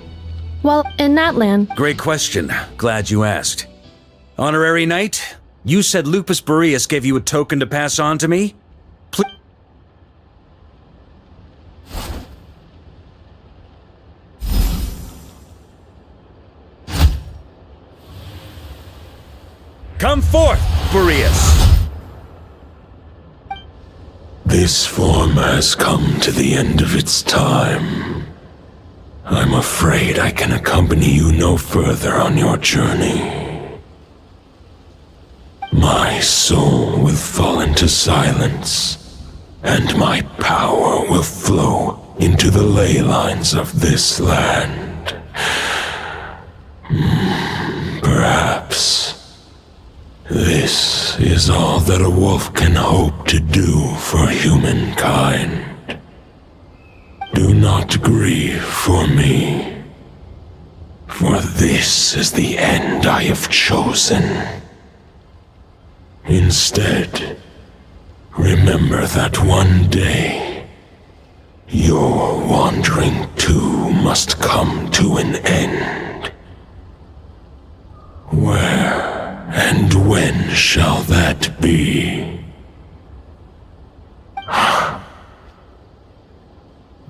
Well, in that land— Great question. Glad you asked. Honorary Knight, you said Lupus Boreas gave you a token to pass on to me? Please. Come forth, Boreas! This form has come to the end of its time. I'm afraid I can accompany you no further on your journey. My soul will fall into silence and my power will flow into the ley lines of this land. Perhaps this is all that a wolf can hope to do for humankind. Do not grieve for me, for this is the end I have chosen. Instead, remember that one day, your wandering too must come to an end. Where and when shall that be?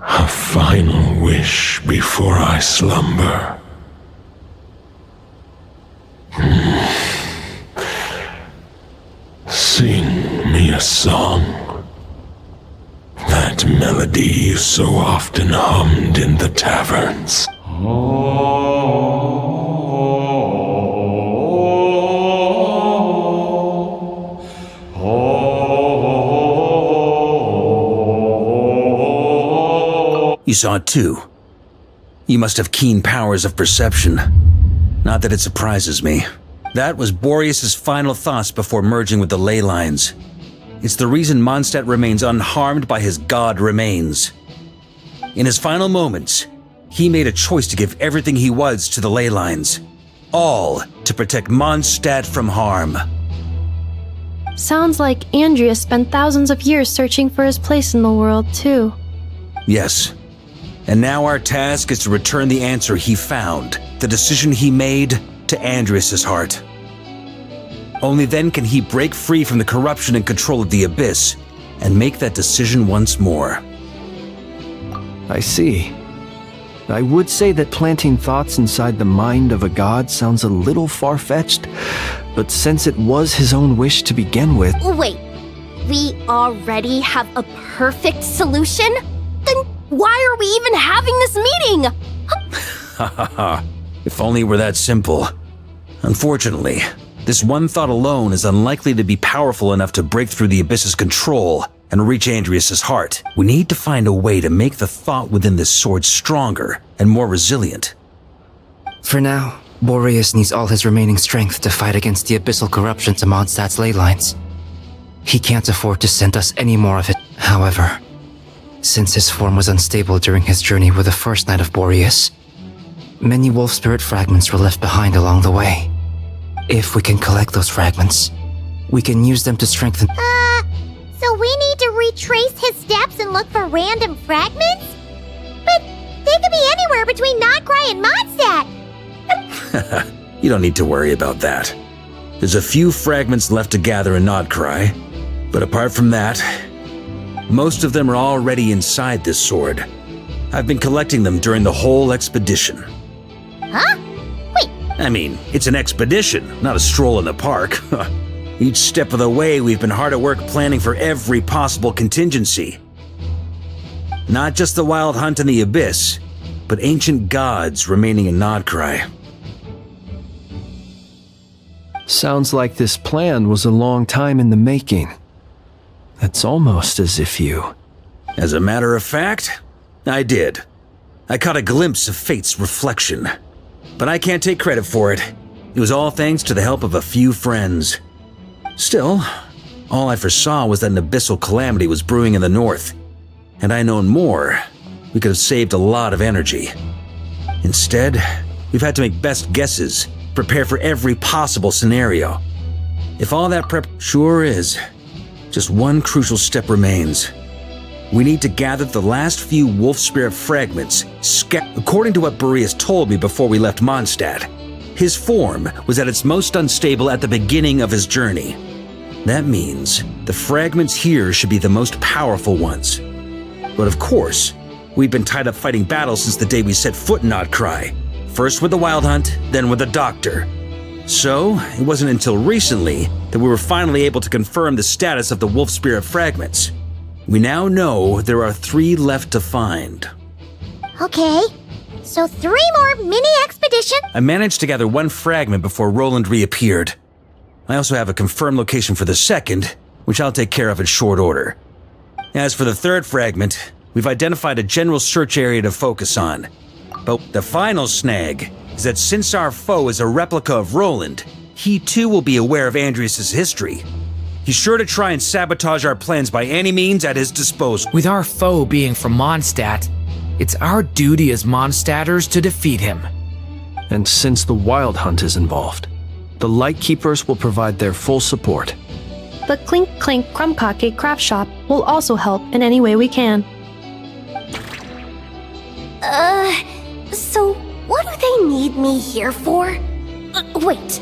A final wish before I slumber. Sing me a song. That melody you so often hummed in the taverns. You saw it too. You must have keen powers of perception. Not that it surprises me. That was Boreas's final thoughts before merging with the ley lines. It's the reason Mondstadt remains unharmed by his god remains. In his final moments, he made a choice to give everything he was to the ley lines. All to protect Mondstadt from harm. Sounds like Andreas spent thousands of years searching for his place in the world, too. Yes. And now our task is to return the answer he found, the decision he made, to Andreas' heart. Only then can he break free from the corruption and control of the Abyss, and make that decision once more. I see. I would say that planting thoughts inside the mind of a god sounds a little far-fetched, but since it was his own wish to begin with... Wait, we already have a perfect solution? Then why are we even having this meeting? Ha ha ha. If only it were that simple. Unfortunately, this one thought alone is unlikely to be powerful enough to break through the Abyss's control and reach Andreas' heart. We need to find a way to make the thought within this sword stronger and more resilient. For now, Boreas needs all his remaining strength to fight against the abyssal corruption to Mondstadt's ley lines. He can't afford to send us any more of it, however. Since his form was unstable during his journey with the first night of Boreas, many wolf spirit fragments were left behind along the way. If we can collect those fragments, we can use them to strengthen... So we need to retrace his steps and look for random fragments? But they could be anywhere between Nodcry and Mondstadt! You don't need to worry about that. There's a few fragments left to gather in Nodcry, but apart from that, most of them are already inside this sword. I've been collecting them during the whole expedition. Huh? Wait. I mean, it's an expedition, not a stroll in the park. Each step of the way, we've been hard at work planning for every possible contingency. Not just the wild hunt in the Abyss, but ancient gods remaining in Nodcry. Sounds like this plan was a long time in the making. It's almost as if you... As a matter of fact, I did. I caught a glimpse of fate's reflection. But I can't take credit for it. It was all thanks to the help of a few friends. Still, all I foresaw was that an abyssal calamity was brewing in the north. Had I known more, we could have saved a lot of energy. Instead, we've had to make best guesses, prepare for every possible scenario. If all that prep sure is, just one crucial step remains. We need to gather the last few wolf spirit fragments. According to what Boreas told me before we left Mondstadt, his form was at its most unstable at the beginning of his journey. That means the fragments here should be the most powerful ones. But of course, we've been tied up fighting battles since the day we set foot in Nodcry. First with the Wild Hunt, then with the Doctor. So, it wasn't until recently that we were finally able to confirm the status of the wolf spirit fragments. We now know there are 3 left to find. Okay, so 3 more mini-expeditions? I managed to gather 1 fragment before Roland reappeared. I also have a confirmed location for the second, which I'll take care of in short order. As for the third fragment, we've identified a general search area to focus on. But the final snag is that since our foe is a replica of Roland, he too will be aware of Andrias' history. He's sure to try and sabotage our plans by any means at his disposal. With our foe being from Mondstadt, it's our duty as Mondstadters to defeat him. And since the Wild Hunt is involved, the Lightkeepers will provide their full support. The Clink Clink Krumkake craft shop will also help in any way we can. So what do they need me here for? Wait,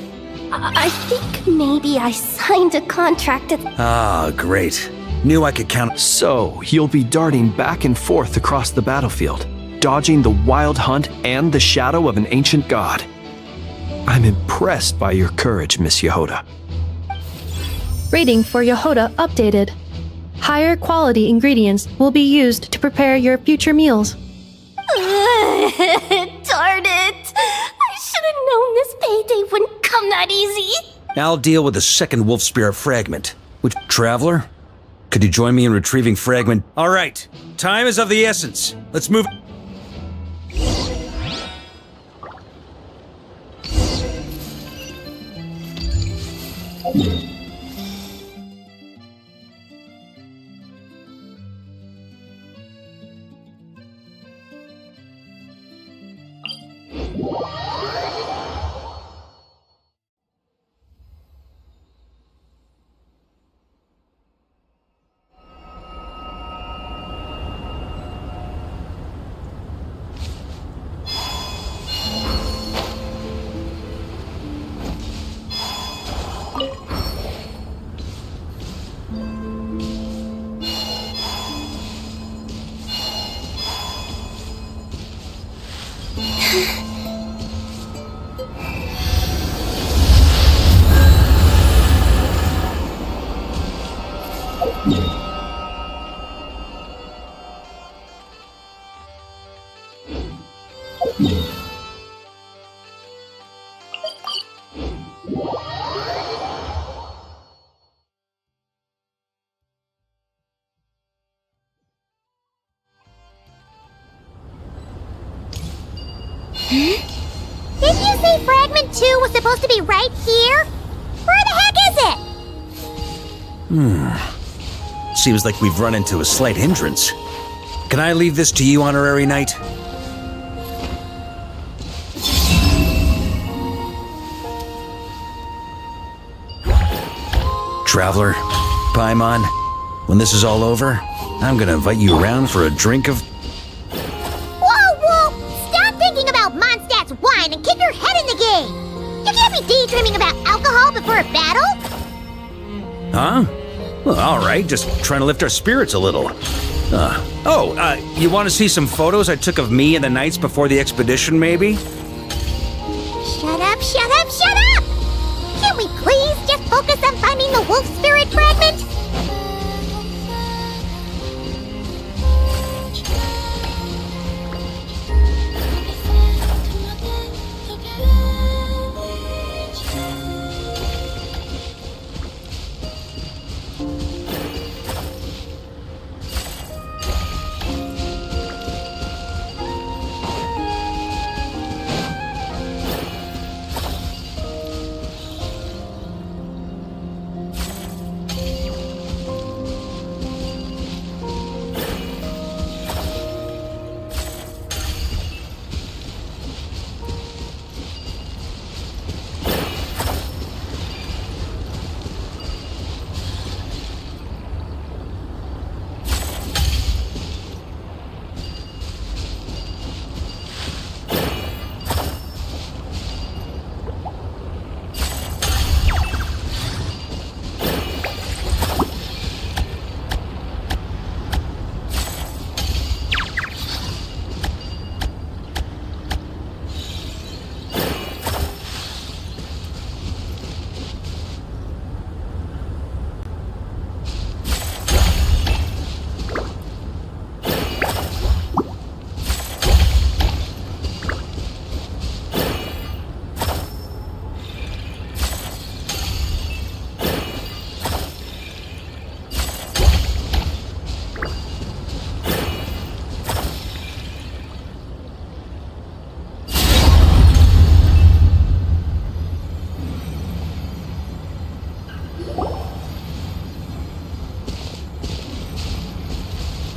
I think maybe I signed a contract at... Ah, great. Knew I could count. So, you'll be darting back and forth across the battlefield, dodging the Wild Hunt and the shadow of an ancient god. I'm impressed by your courage, Miss Yehoda. Rating for Yehoda updated. Higher quality ingredients will be used to prepare your future meals. Darn it! I should have known this payday wouldn't come that easy. I'll deal with the second wolf spirit fragment. Which, Traveler? Could you join me in retrieving fragment? All right, time is of the essence. Let's move. Didn't you say Fragment 2 was supposed to be right here? Where the heck is it? Seems like we've run into a slight hindrance. Can I leave this to you, Honorary Knight? Traveler, Paimon, when this is all over, I'm gonna invite you around for a drink of... Whoa! Stop thinking about Mondstadt's wine and keep your head in the game! You can't be daydreaming about alcohol before a battle! Huh? Well, alright, just trying to lift our spirits a little. You want to see some photos I took of me and the knights before the expedition, maybe? Shut up! Can't we please just focus on finding the wolf spirit fragment?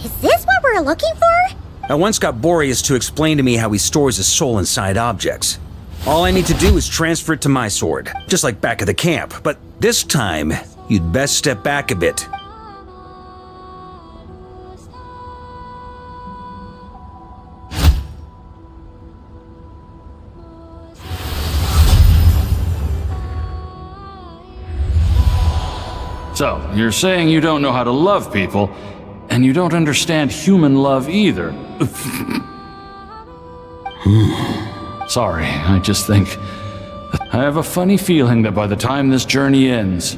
Is this what we're looking for? I once got Boreas to explain to me how he stores his soul inside objects. All I need to do is transfer it to my sword, just like back at the camp. But this time, you'd best step back a bit. So, you're saying you don't know how to love people, and you don't understand human love either. Sorry, I just think... I have a funny feeling that by the time this journey ends,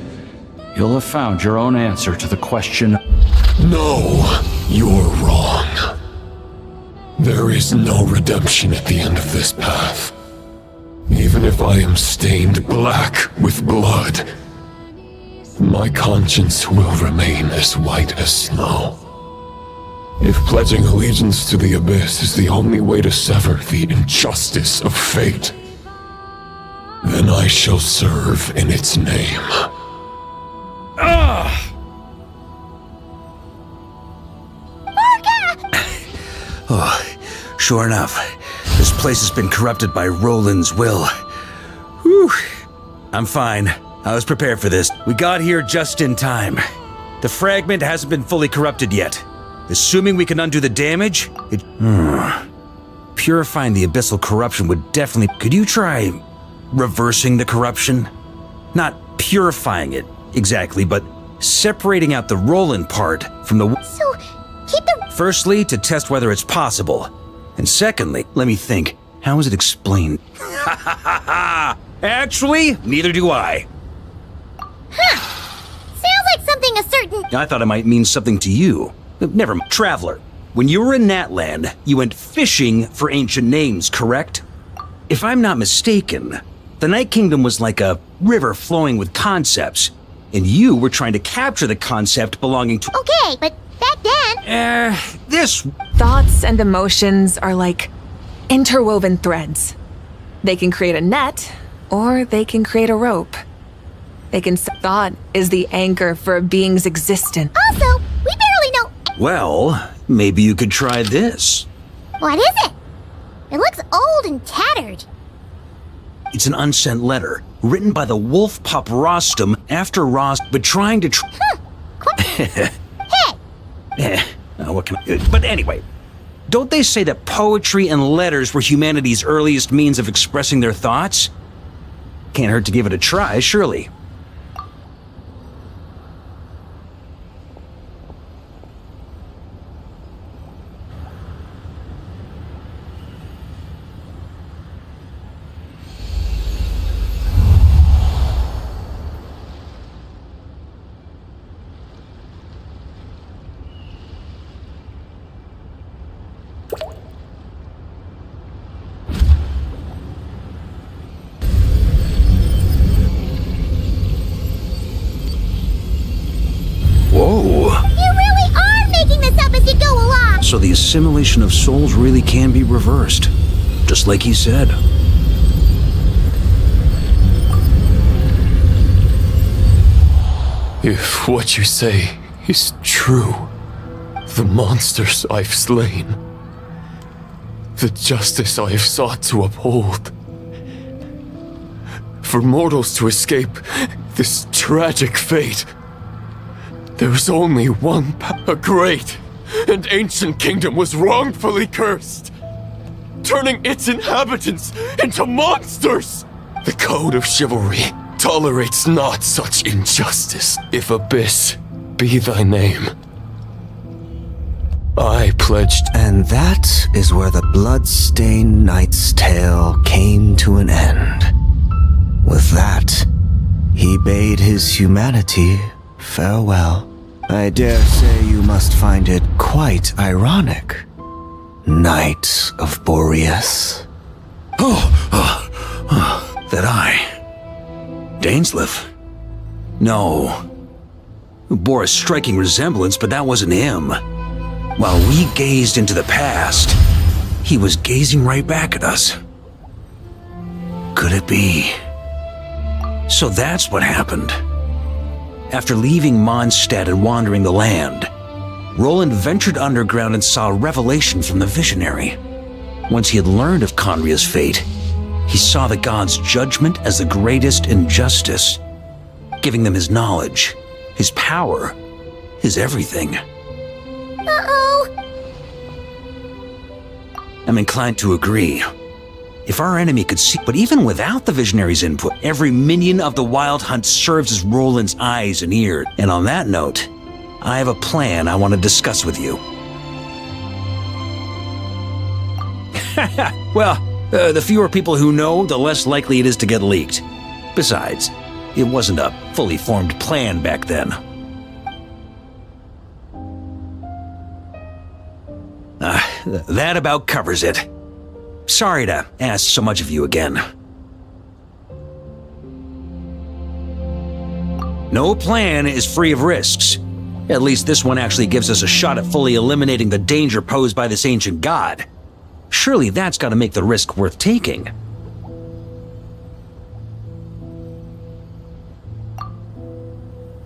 you'll have found your own answer to the question... No, you're wrong. There is no redemption at the end of this path. Even if I am stained black with blood, my conscience will remain as white as snow. If pledging allegiance to the Abyss is the only way to sever the injustice of fate, then I shall serve in its name. Oh, sure enough. This place has been corrupted by Roland's will. Whew. I'm fine. I was prepared for this. We got here just in time. The fragment hasn't been fully corrupted yet. Assuming we can undo the damage, purifying the abyssal corruption would definitely... Could you try reversing the corruption? Not purifying it, exactly, but separating out the Roland part from the... So, keep the... Firstly, to test whether it's possible. And secondly, let me think. How is it explained? Actually, neither do I. Sounds like something a certain... I thought it might mean something to you. Never mind. Traveler, when you were in Natland, you went fishing for ancient names, correct? If I'm not mistaken, the Night Kingdom was like a river flowing with concepts, and you were trying to capture the concept belonging to... Okay, but back then... This... Thoughts and emotions are like interwoven threads. They can create a net, or they can create a rope. They can... Thought is the anchor for a being's existence. Also, we barely know... Well, maybe you could try this. What is it? It looks old and tattered. It's an unsent letter, written by the wolf pup Rostam after Rost, but trying to... What can I... But anyway, don't they say that poetry and letters were humanity's earliest means of expressing their thoughts? Can't hurt to give it a try, surely. So the assimilation of souls really can be reversed, just like he said. If what you say is true, the monsters I've slain, the justice I have sought to uphold, for mortals to escape this tragic fate, there's only one path. A great and ancient kingdom was wrongfully cursed, turning its inhabitants into monsters! The code of chivalry tolerates not such injustice. If Abyss be thy name, I pledged... And that is where the blood-stained knight's tale came to an end. With that, he bade his humanity farewell. I dare say you must find it quite ironic, Knight of Boreas. That Dainsleif? No. Bore a striking resemblance, but that wasn't him. While we gazed into the past, he was gazing right back at us. Could it be? So that's what happened. After leaving Mondstadt and wandering the land, Roland ventured underground and saw a revelation from the visionary. Once he had learned of Conria's fate, he saw the gods' judgment as the greatest injustice, giving them his knowledge, his power, his everything. Uh-oh. I'm inclined to agree. If our enemy could see, but even without the visionary's input, every minion of the Wild Hunt serves as Roland's eyes and ears. And on that note, I have a plan I want to discuss with you. Well, the fewer people who know, the less likely it is to get leaked. Besides, it wasn't a fully formed plan back then. That about covers it. Sorry to ask so much of you again. No plan is free of risks. At least this one actually gives us a shot at fully eliminating the danger posed by this ancient god. Surely that's got to make the risk worth taking.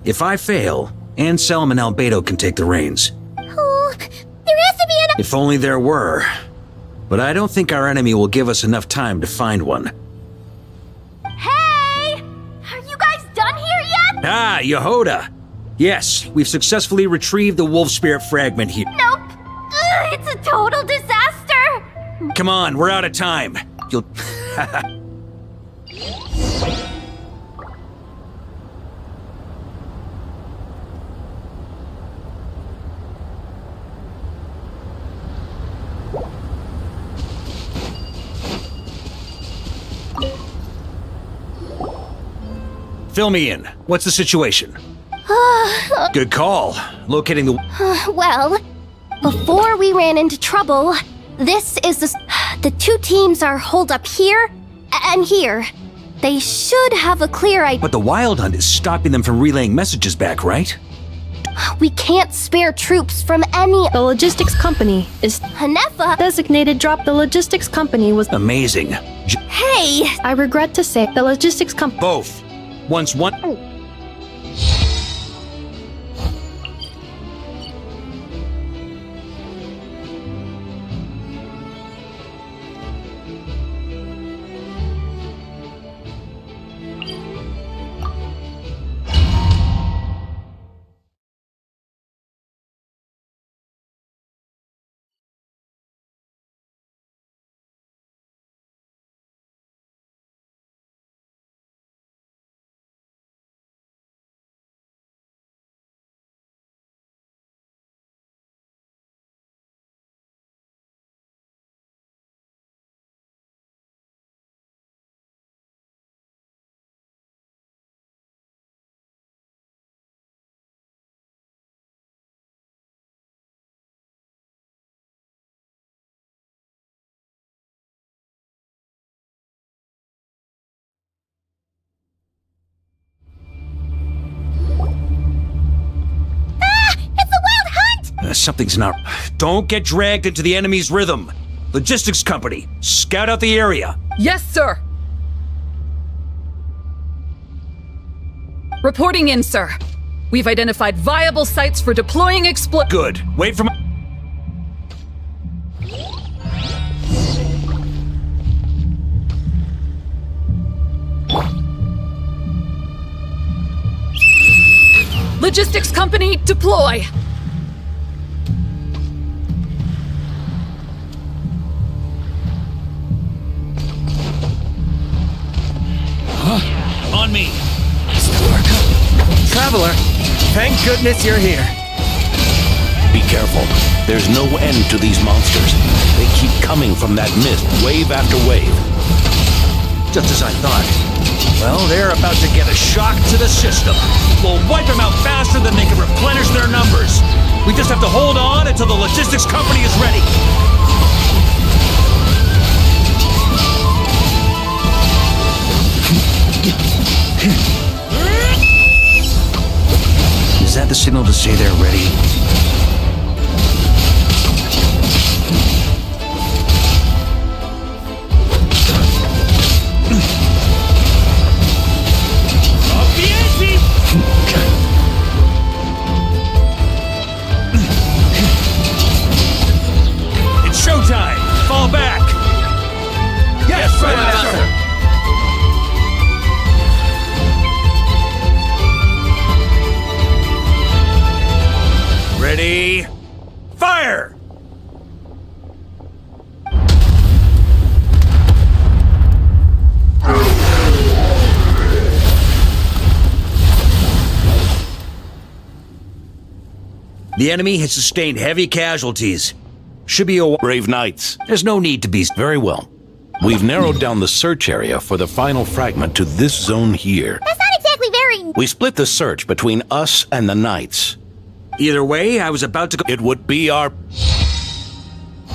If I fail, Anselm and Albedo can take the reins. Oh, there has to be an... If only there were. But I don't think our enemy will give us enough time to find one. Hey! Are you guys done here yet? Ah, Yehoda! Yes, we've successfully retrieved the wolf spirit fragment here. Nope. Ugh, it's a total disaster! Come on, we're out of time. You'll... Fill me in. What's the situation? Good call. Locating the... Well, before we ran into trouble, this is the two teams are holed up here and here. They should have a clear idea. But the Wild Hunt is stopping them from relaying messages back, right? We can't spare troops from any... The logistics company is... Hanefa! Designated drop. The logistics company was... Amazing. Hey! I regret to say, the logistics company... Both. Once one... Something's not... Don't get dragged into the enemy's rhythm. Logistics company, scout out the area. Yes, sir. Reporting in, sir. We've identified viable sites for deploying Good. Wait for my... Logistics company, deploy! On me. Traveler, thank goodness you're here. Be careful. There's no end to these monsters. They keep coming from that mist, wave after wave. Just as I thought. Well, they're about to get a shock to the system. We'll wipe them out faster than they can replenish their numbers. We just have to hold on until the logistics company is ready. Is that the signal to say they're ready? Fire! The enemy has sustained heavy casualties. Should be a... Brave Knights. There's no need to be... Very well. We've narrowed down the search area for the final fragment to this zone here. That's not exactly very... We split the search between us and the Knights. Either way, I was about to go... It would be our...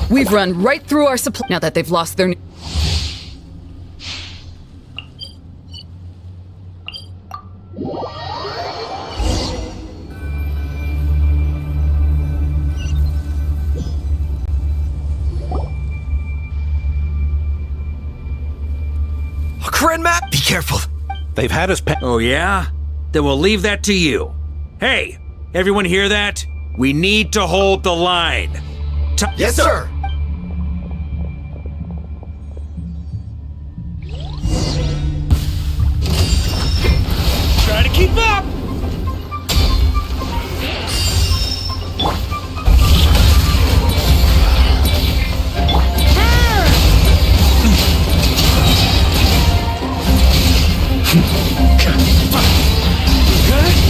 We've run right through our supply now that they've lost their... Current map? Be careful. They've had us... Oh, yeah? Then we'll leave that to you. Hey, everyone hear that? We need to hold the line. Yes, sir! Try to keep up!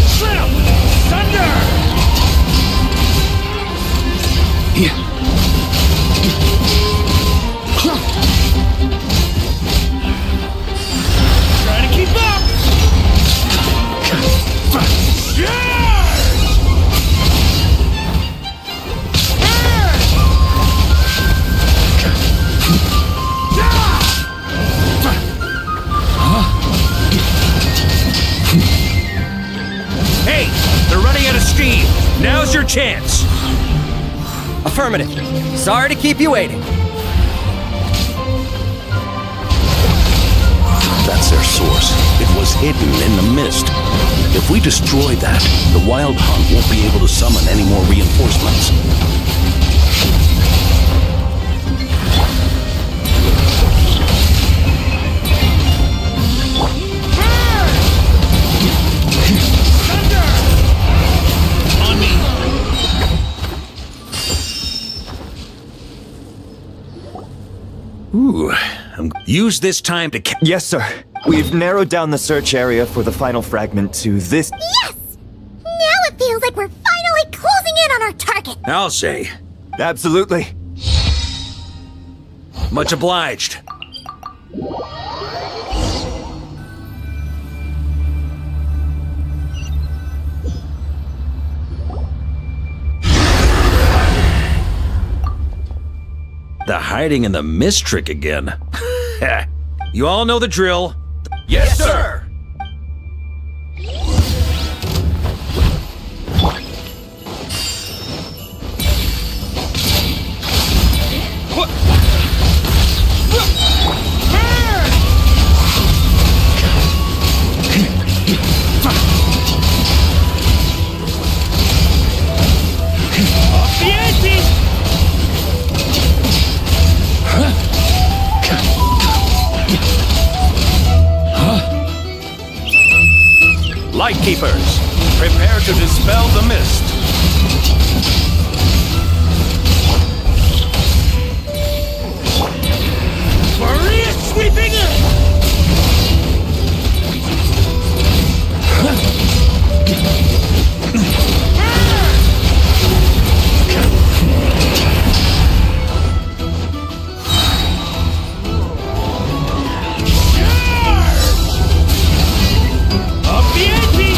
Slip! Thunder! Try to keep up! Hey, they're running out of steam. Now's your chance. Affirmative. Sorry to keep you waiting. That's their source. It was hidden in the mist. If we destroy that, the Wild Hunt won't be able to summon any more reinforcements. Ooh, use this time to... Yes, sir. We've narrowed down the search area for the final fragment to this... Yes! Now it feels like we're finally closing in on our target. I'll say. Absolutely. Much obliged. The hiding in the mist trick again. You all know the drill. Yes, sir! Off the ante! Lightkeepers, prepare to dispel the mist. Maria sweeping in! Up the ante!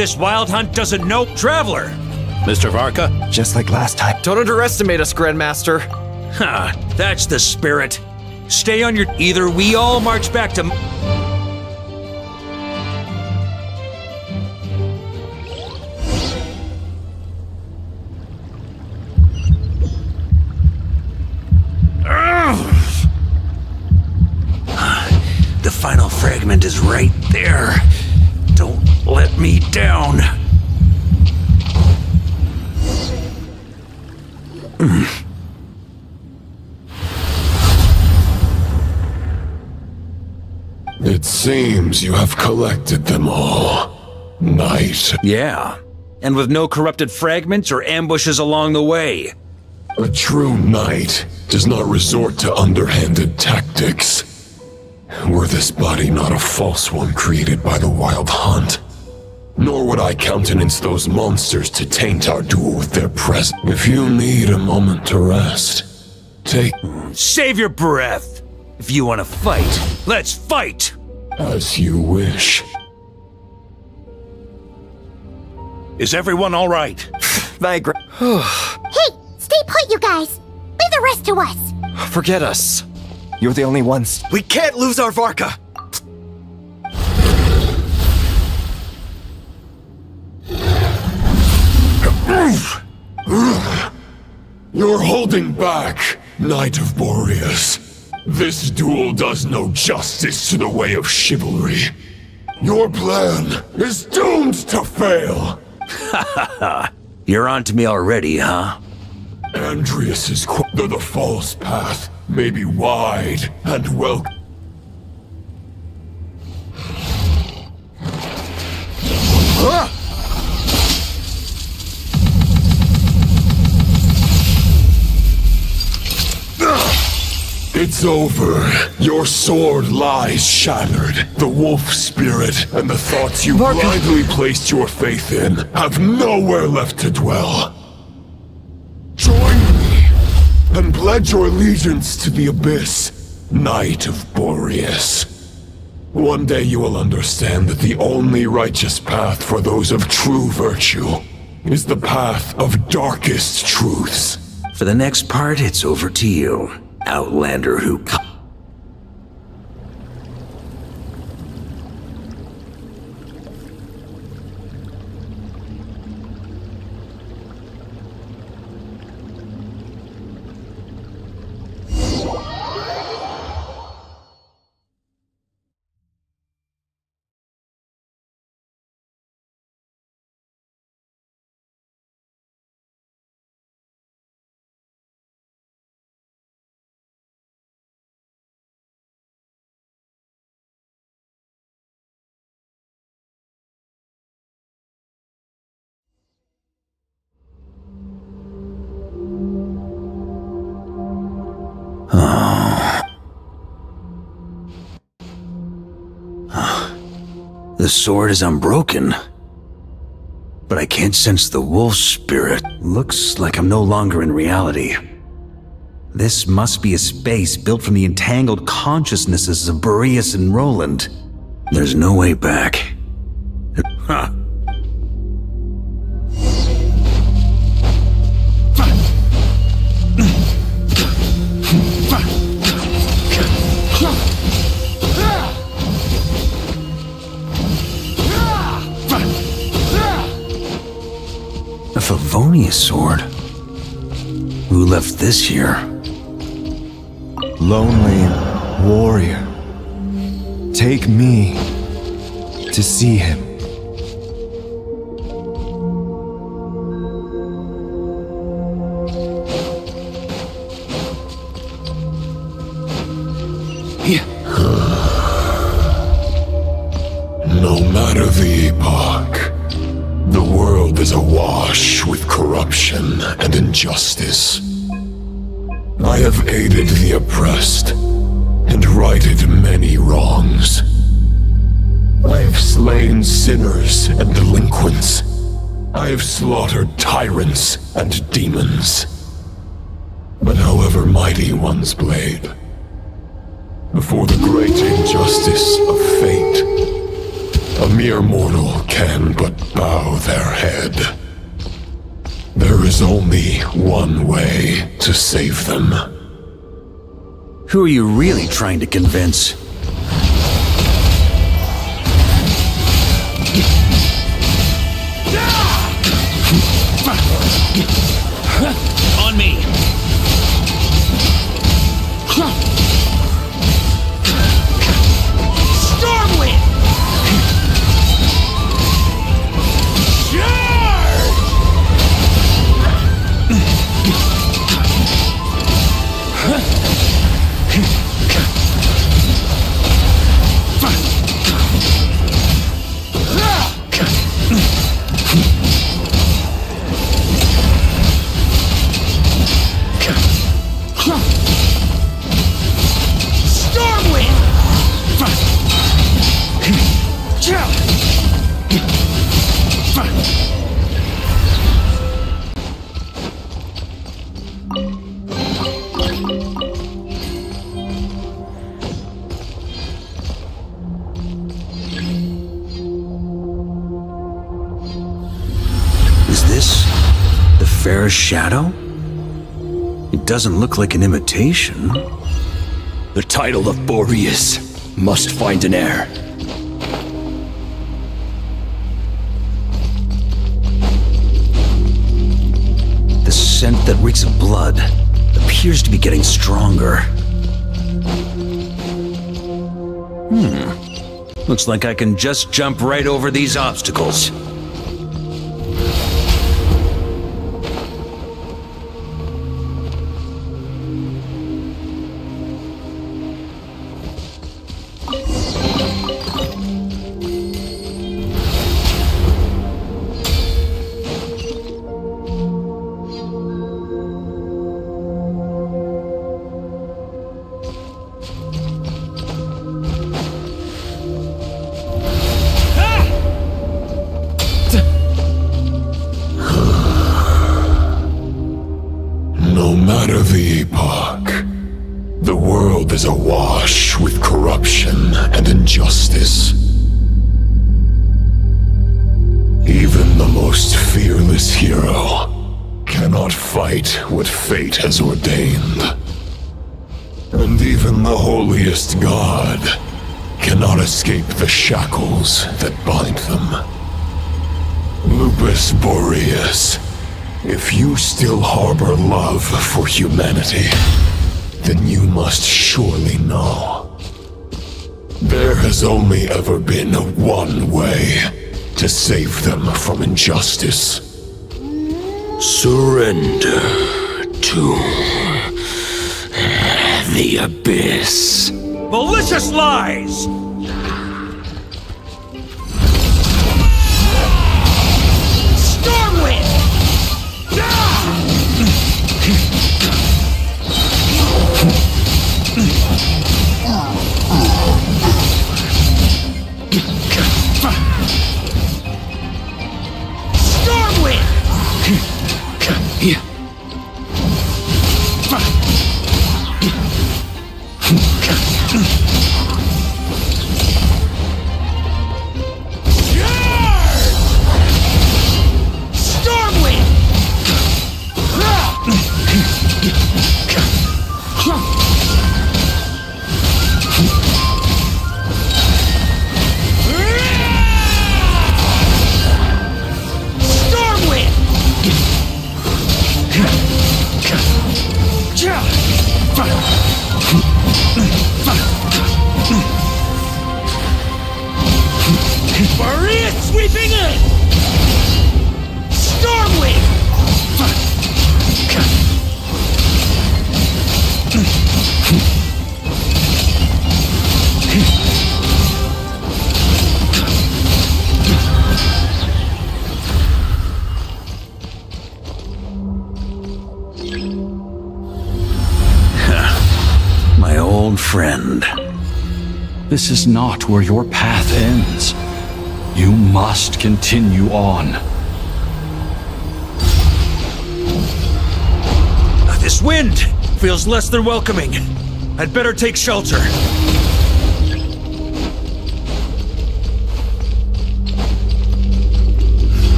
This wild hunt doesn't know Traveler. Mr. Varka? Just like last time. Don't underestimate us, Grandmaster. Ha, that's the spirit. Stay on your... Either we all march back to... The final fragment is right there. Don't let me down. It seems you have collected them all, Knight. Yeah, and with no corrupted fragments or ambushes along the way. A true knight does not resort to underhanded tactics. Were this body not a false one created by the Wild Hunt, nor would I countenance those monsters to taint our duel with their presence. If you need a moment to rest, take... Save your breath! If you want to fight, let's fight! As you wish. Is everyone all right? Hey, stay put, you guys. Leave the rest to us. Forget us. You're the only ones. We can't lose our Varka! You're holding back, Knight of Boreas. This duel does no justice to the way of chivalry. Your plan is doomed to fail. You're on to me already, huh? Andrias's though the false path may be wide and well. It's over. Your sword lies shattered. The wolf spirit and the thoughts you blindly placed your faith in have nowhere left to dwell. Join me and pledge your allegiance to the abyss, Knight of Boreas. One day you will understand that the only righteous path for those of true virtue is the path of darkest truths. For the next part, it's over to you, Outlander who... The sword is unbroken, but I can't sense the wolf spirit. Looks like I'm no longer in reality. This must be a space built from the entangled consciousnesses of Boreas and Roland. There's no way back. Huh. A Favonius sword? Who left this here? Lonely warrior. Take me to see him. No matter the epoch, the world is awash with corruption and injustice. I have aided the oppressed and righted many wrongs. I have slain sinners and delinquents. I have slaughtered tyrants and demons. But however mighty one's blade, before the great injustice of fate, A mere mortal can but bow their head. There is only one way to save them. Who are you really trying to convince? On me! Stormwind! Is this the Fair's shadow? It doesn't look like an imitation. The title of Boreas must find an heir. The scent that reeks of blood appears to be getting stronger. Looks like I can just jump right over these obstacles. No matter the epoch, the world is awash with corruption and injustice. Even the most fearless hero cannot fight what fate has ordained. And even the holiest god cannot escape the shackles that bind them. Lupus Boreas, if you still harbor love for humanity, then you must surely know. There has only ever been one way to save them from injustice. Surrender to the abyss. Malicious lies! Stormwind! Boreas sweeping in! Stormwind! My old friend. This is not where your path ends. You must continue on. This wind feels less than welcoming. I'd better take shelter.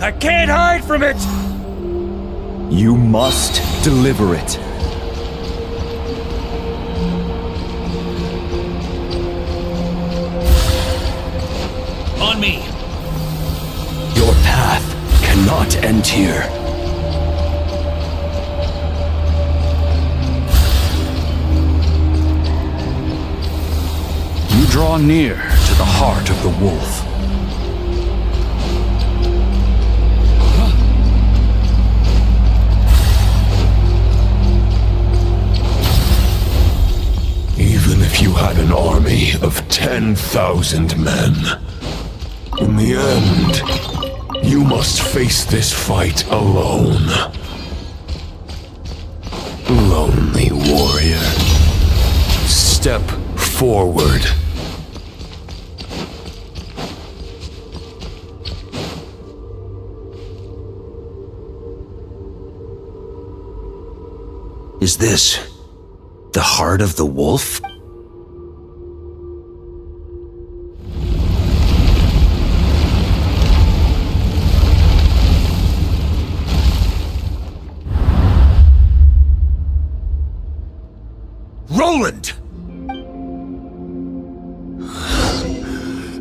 I can't hide from it! You must deliver it. On me! Your path cannot end here. You draw near to the heart of the wolf. Even if you had an army of 10,000 men, in the end, you must face this fight alone. Lonely warrior, step forward. Is this the heart of the wolf? Roland!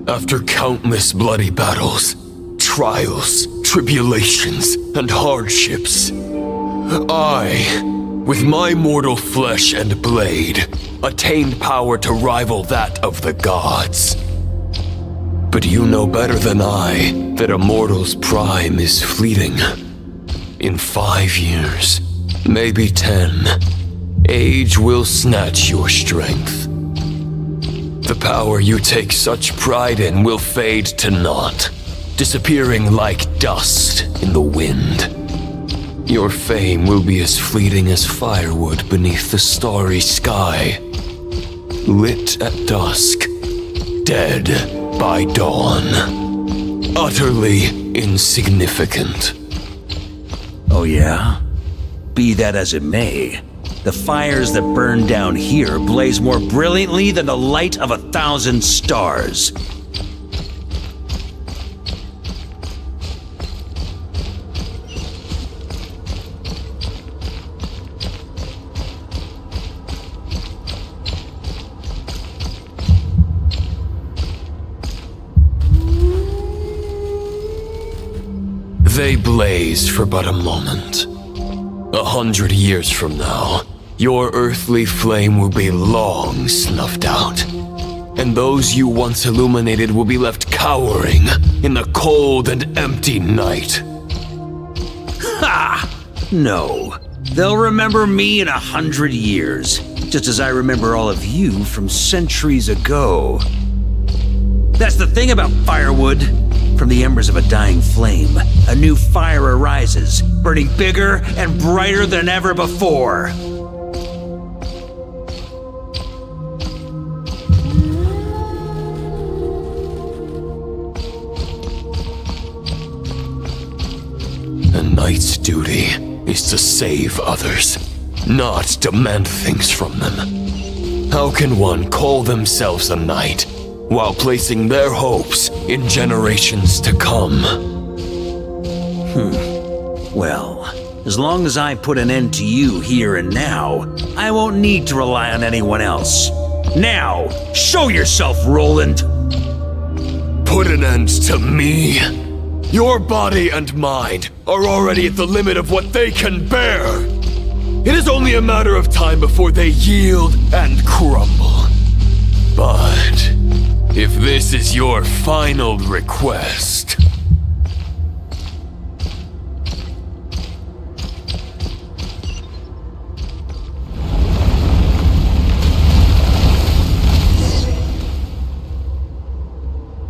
After countless bloody battles, trials, tribulations, and hardships, I, with my mortal flesh and blade, attained power to rival that of the gods. But you know better than I that a mortal's prime is fleeting. In 5 years, maybe 10, age will snatch your strength. The power you take such pride in will fade to naught, disappearing like dust in the wind. Your fame will be as fleeting as firewood beneath the starry sky, lit at dusk, dead by dawn, utterly insignificant. Oh yeah? Be that as it may, the fires that burn down here blaze more brilliantly than the light of 1,000 stars. They blaze for but a moment. 100 years from now, your earthly flame will be long snuffed out, and those you once illuminated will be left cowering in the cold and empty night. Ha! No. They'll remember me in 100 years, just as I remember all of you from centuries ago. That's the thing about firewood. From the embers of a dying flame, a new fire arises, burning bigger and brighter than ever before. A knight's duty is to save others, not demand things from them. How can one call themselves a knight while placing their hopes in generations to come? Well, as long as I put an end to you here and now, I won't need to rely on anyone else. Now, show yourself, Roland! Put an end to me? Your body and mind are already at the limit of what they can bear. It is only a matter of time before they yield and crumble. But if this is your final request...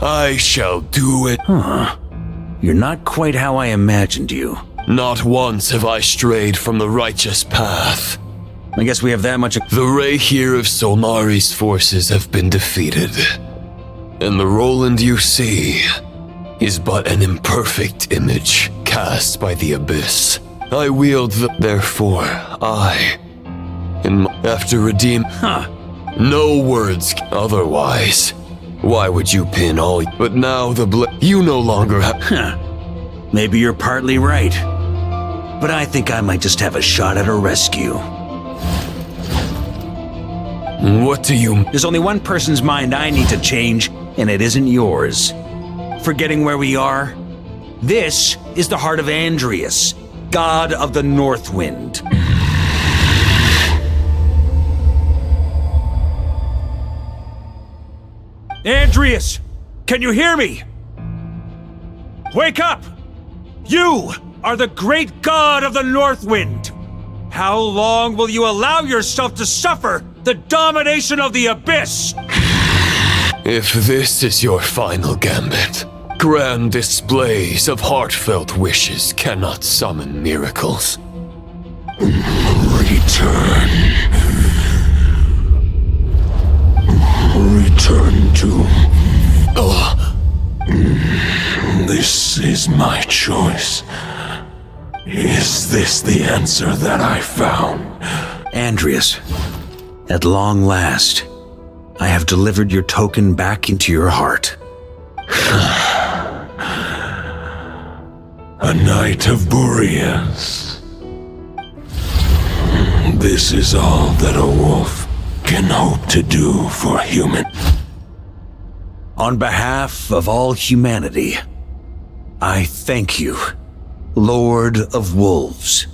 I shall do it. You're not quite how I imagined you. Not once have I strayed from the righteous path. I guess we have that much. The ray here of Solnari's forces have been defeated. And the Roland you see is but an imperfect image cast by the abyss. I wield the... Therefore, after redeem... No words otherwise. Why would you pin all... But now you no longer have... Maybe you're partly right. But I think I might just have a shot at a rescue. What do you... There's only one person's mind I need to change, and it isn't yours. Forgetting where we are? This is the heart of Andrius, god of the North Wind. Andrius! Can you hear me? Wake up! You are the great god of the North Wind! How long will you allow yourself to suffer the domination of the Abyss? If this is your final gambit, grand displays of heartfelt wishes cannot summon miracles. Return. Return to... This is my choice. Is this the answer that I found? Andrius, at long last, I have delivered your token back into your heart. A Knight of Boreas. This is all that a wolf can hope to do for human. On behalf of all humanity, I thank you, Lord of Wolves.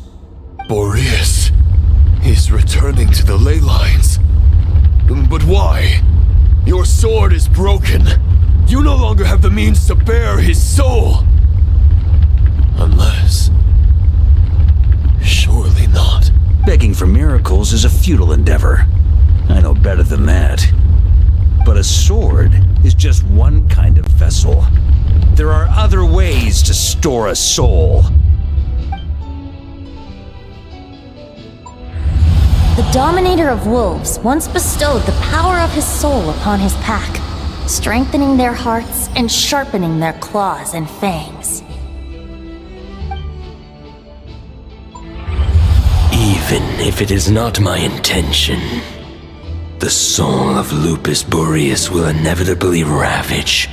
Boreas is returning to the ley lines. But why? Your sword is broken. You no longer have the means to bear his soul. Unless... surely not. Begging for miracles is a futile endeavor. I know better than that. But a sword is just one kind of vessel. There are other ways to store a soul. The Dominator of Wolves once bestowed the power of his soul upon his pack, strengthening their hearts and sharpening their claws and fangs. Even if it is not my intention, the soul of Lupus Boreas will inevitably ravage.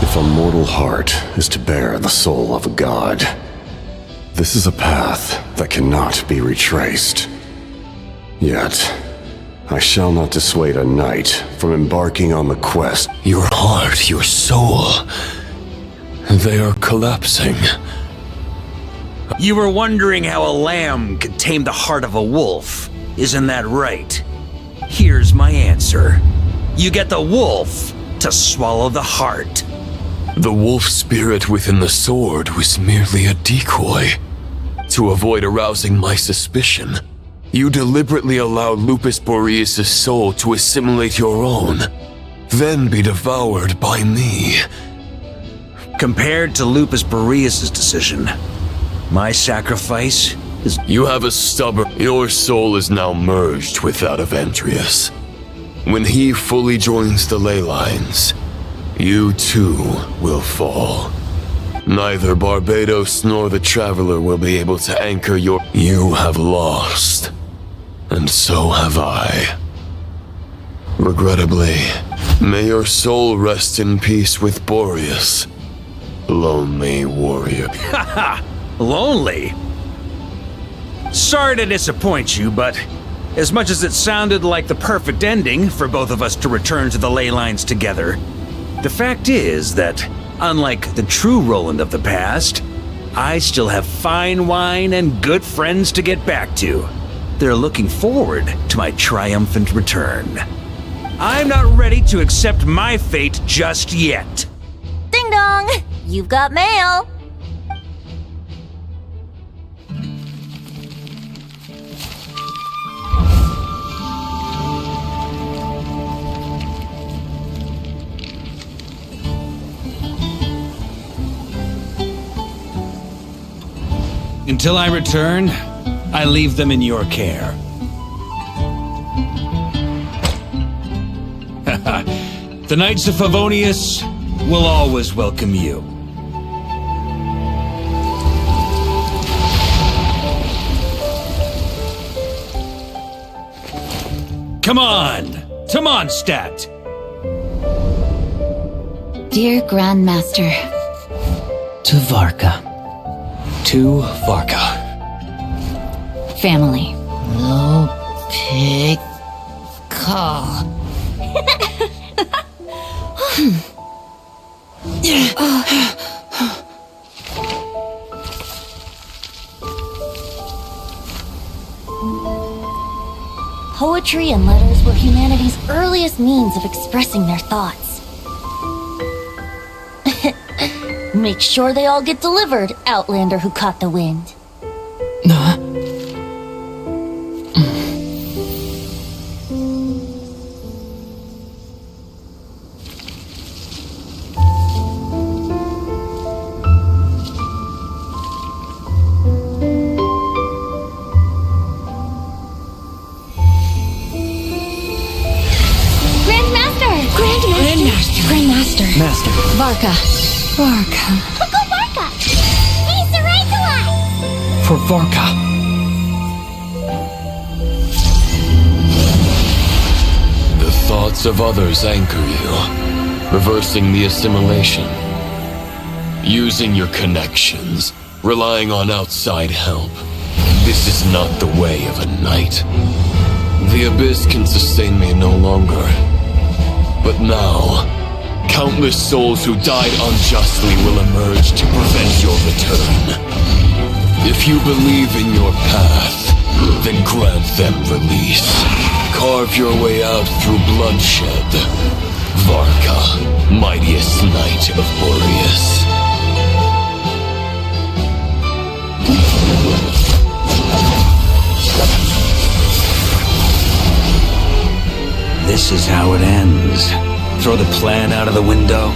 If a mortal heart is to bear the soul of a god, this is a path that cannot be retraced. Yet, I shall not dissuade a knight from embarking on the quest. Your heart, your soul, they are collapsing. You were wondering how a lamb could tame the heart of a wolf, isn't that right? Here's my answer. You get the wolf to swallow the heart. The wolf spirit within the sword was merely a decoy. To avoid arousing my suspicion, you deliberately allowed Lupus Boreas' soul to assimilate your own, then be devoured by me. Compared to Lupus Boreas' decision, my sacrifice is... You have a stubborn... Your soul is now merged with that of Andrius. When he fully joins the ley lines, you too will fall. Neither Barbados nor the Traveler will be able to anchor your... You have lost. And so have I. Regrettably, may your soul rest in peace with Boreas, lonely warrior. Haha! Lonely? Sorry to disappoint you, but as much as it sounded like the perfect ending for both of us to return to the ley lines together, the fact is that, unlike the true Roland of the past, I still have fine wine and good friends to get back to. They're looking forward to my triumphant return. I'm not ready to accept my fate just yet. Ding dong! You've got mail! Until I return, I leave them in your care. The Knights of Favonius will always welcome you. Come on, to Mondstadt! Dear Grandmaster. To Varka. To Varka. Family. No pig call. Poetry and letters were humanity's earliest means of expressing their thoughts. Make sure they all get delivered, Outlander who caught the wind. Grandmaster. Master. Varka. Go Varka! He's the right to us! For Varka. The thoughts of others anchor you, reversing the assimilation. Using your connections, relying on outside help. This is not the way of a knight. The Abyss can sustain me no longer. But now, countless souls who died unjustly will emerge to prevent your return. If you believe in your path, then grant them release. Carve your way out through bloodshed. Varka, mightiest knight of Boreas. This is how it ends. Throw the plan out of the window.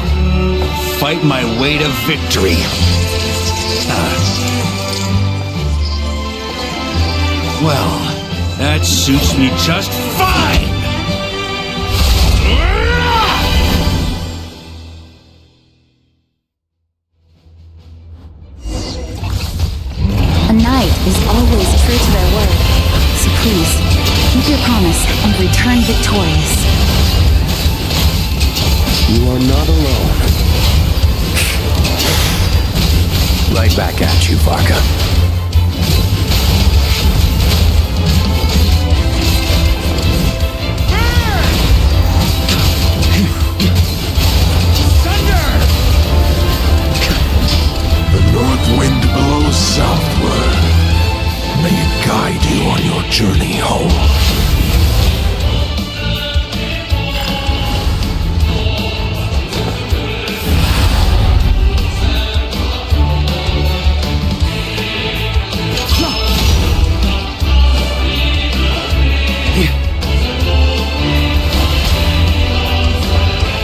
Fight my way to victory. Well, that suits me just fine! A knight is always true to their word. So please, keep your promise and return victorious. You are not alone. Right back at you, Varka. The north wind blows southward. May it guide you on your journey home.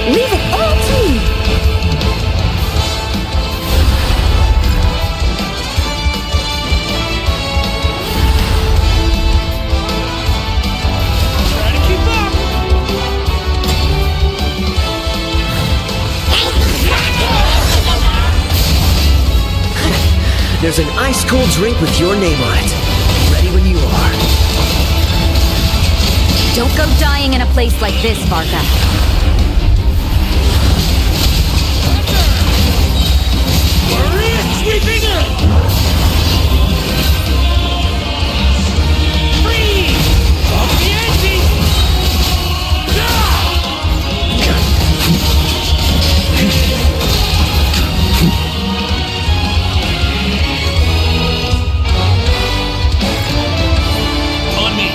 Leave it all to me! There's an ice-cold drink with your name on it. Ready when you are. Don't go dying in a place like this, Varka. Sweeping in! Freeze! Off the edges! On me.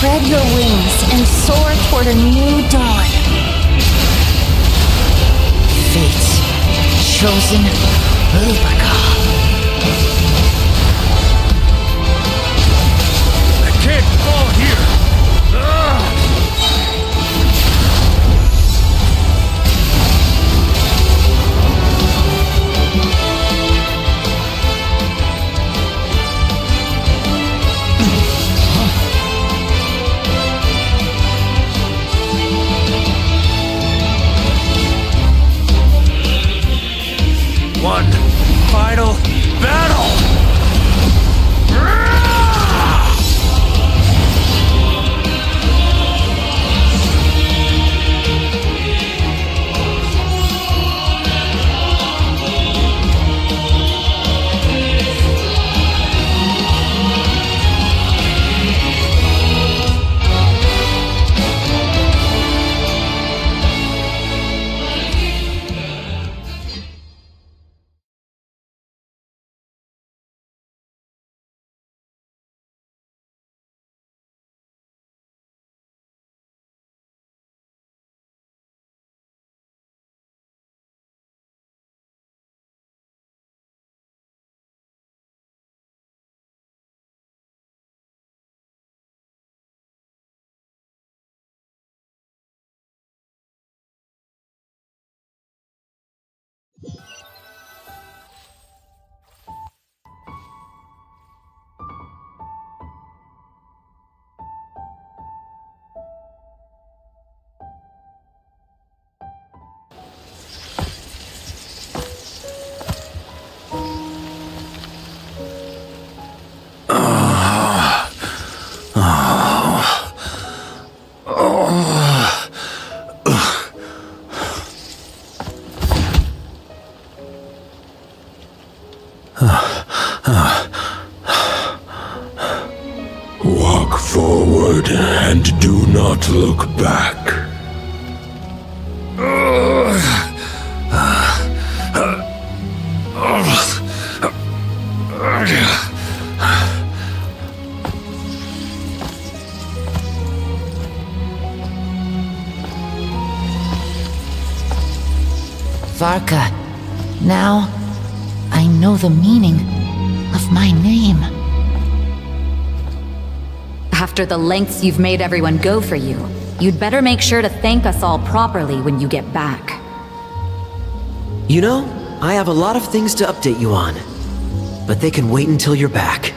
Spread your wings and soar toward a new dawn. Fate's chosen Lubrica. I can't fall here! One final battle! Walk forward and do not look back. Varka, now I know the meaning of my name. After the lengths you've made everyone go for you, you'd better make sure to thank us all properly when you get back. You know, I have a lot of things to update you on, but they can wait until you're back.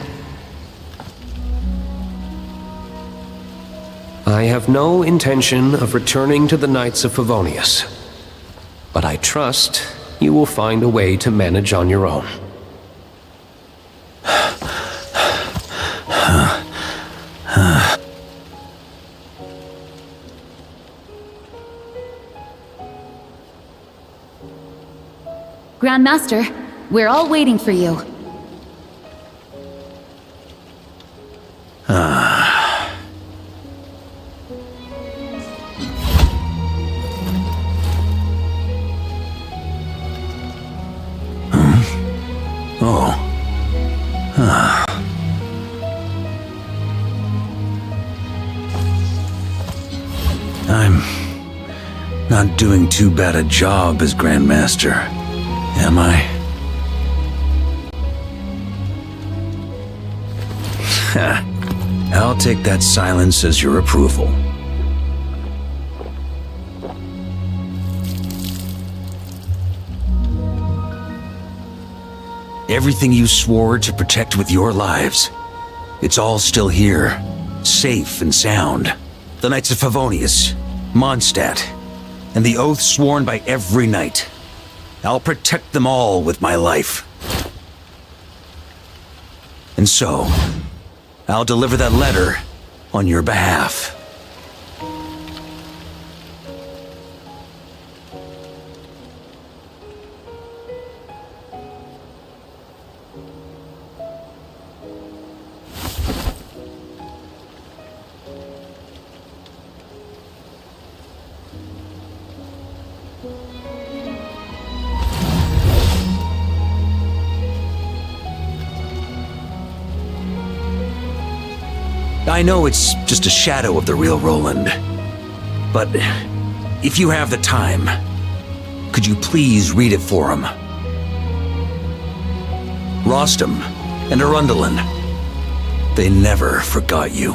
I have no intention of returning to the Knights of Favonius, but I trust you will find a way to manage on your own. Grandmaster, we're all waiting for you. I'm not doing too bad a job as Grandmaster, am I? I'll take that silence as your approval. Everything you swore to protect with your lives, it's all still here, safe and sound. The Knights of Favonius, Mondstadt, and the oath sworn by every knight. I'll protect them all with my life. And so, I'll deliver that letter on your behalf. I know it's just a shadow of the real Roland. But if you have the time, could you please read it for him? Rostam and Arundelen, they never forgot you.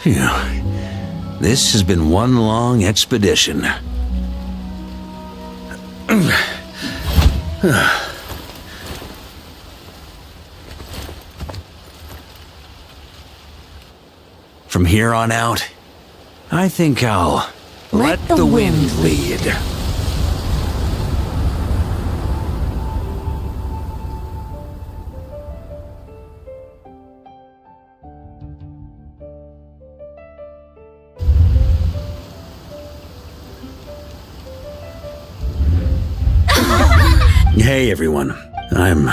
Phew. This has been one long expedition. From here on out, I think I'll let the wind lead. Hey everyone, I'm...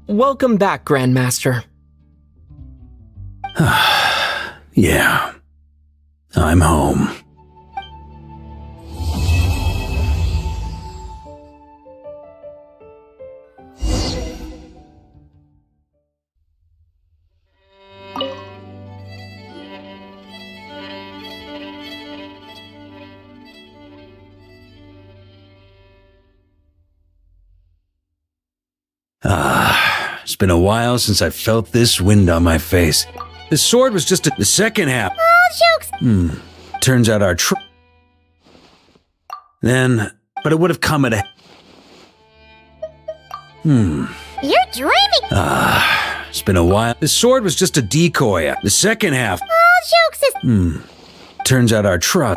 Welcome back, Grandmaster. Yeah, I'm home. It's been a while since I felt this wind on my face. The sword was just the second half. Oh, jokes! Turns out our but it would have come at a... You're dreaming! It's been a while. The sword was just a decoy. The second half... Oh, jokes is... Turns out our truck...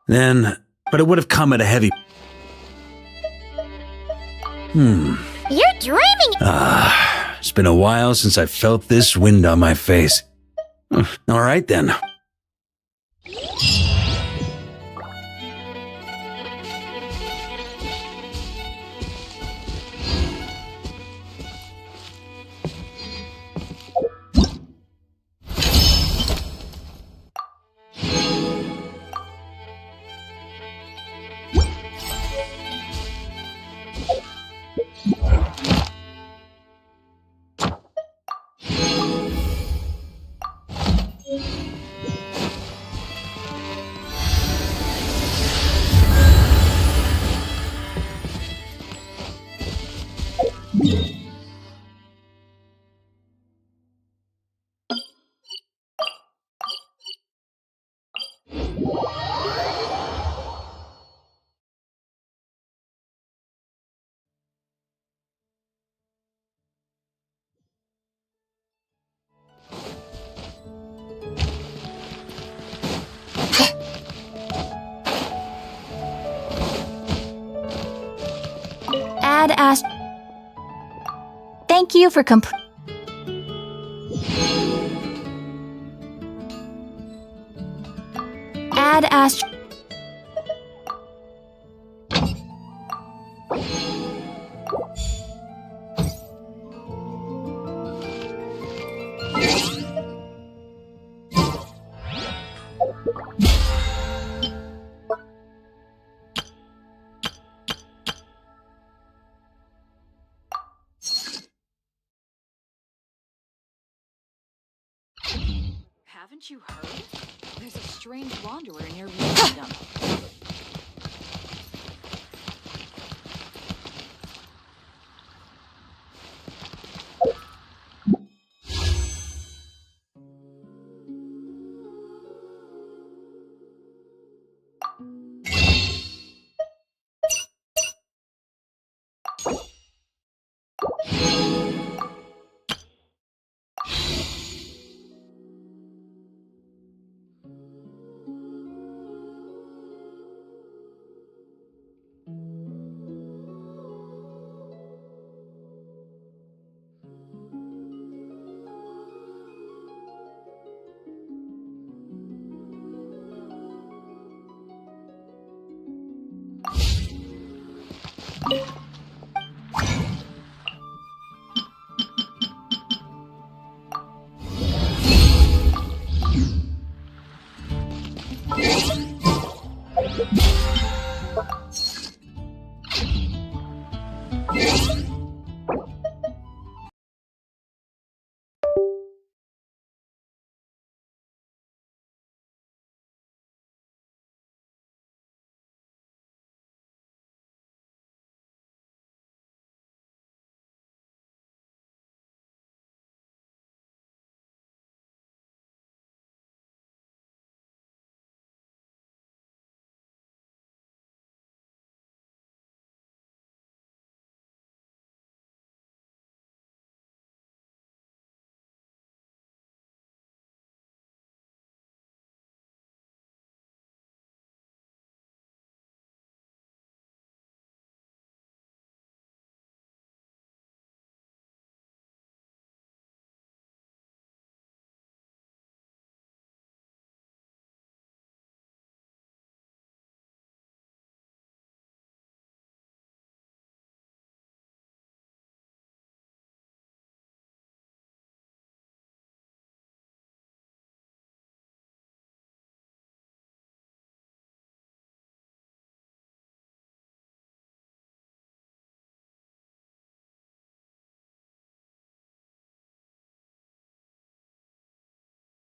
but it would have come at a heavy... You're dreaming! It's been a while since I felt this wind on my face. All right then. Thank you for Add Ast. Haven't you heard? There's a strange wanderer near Kingdom. You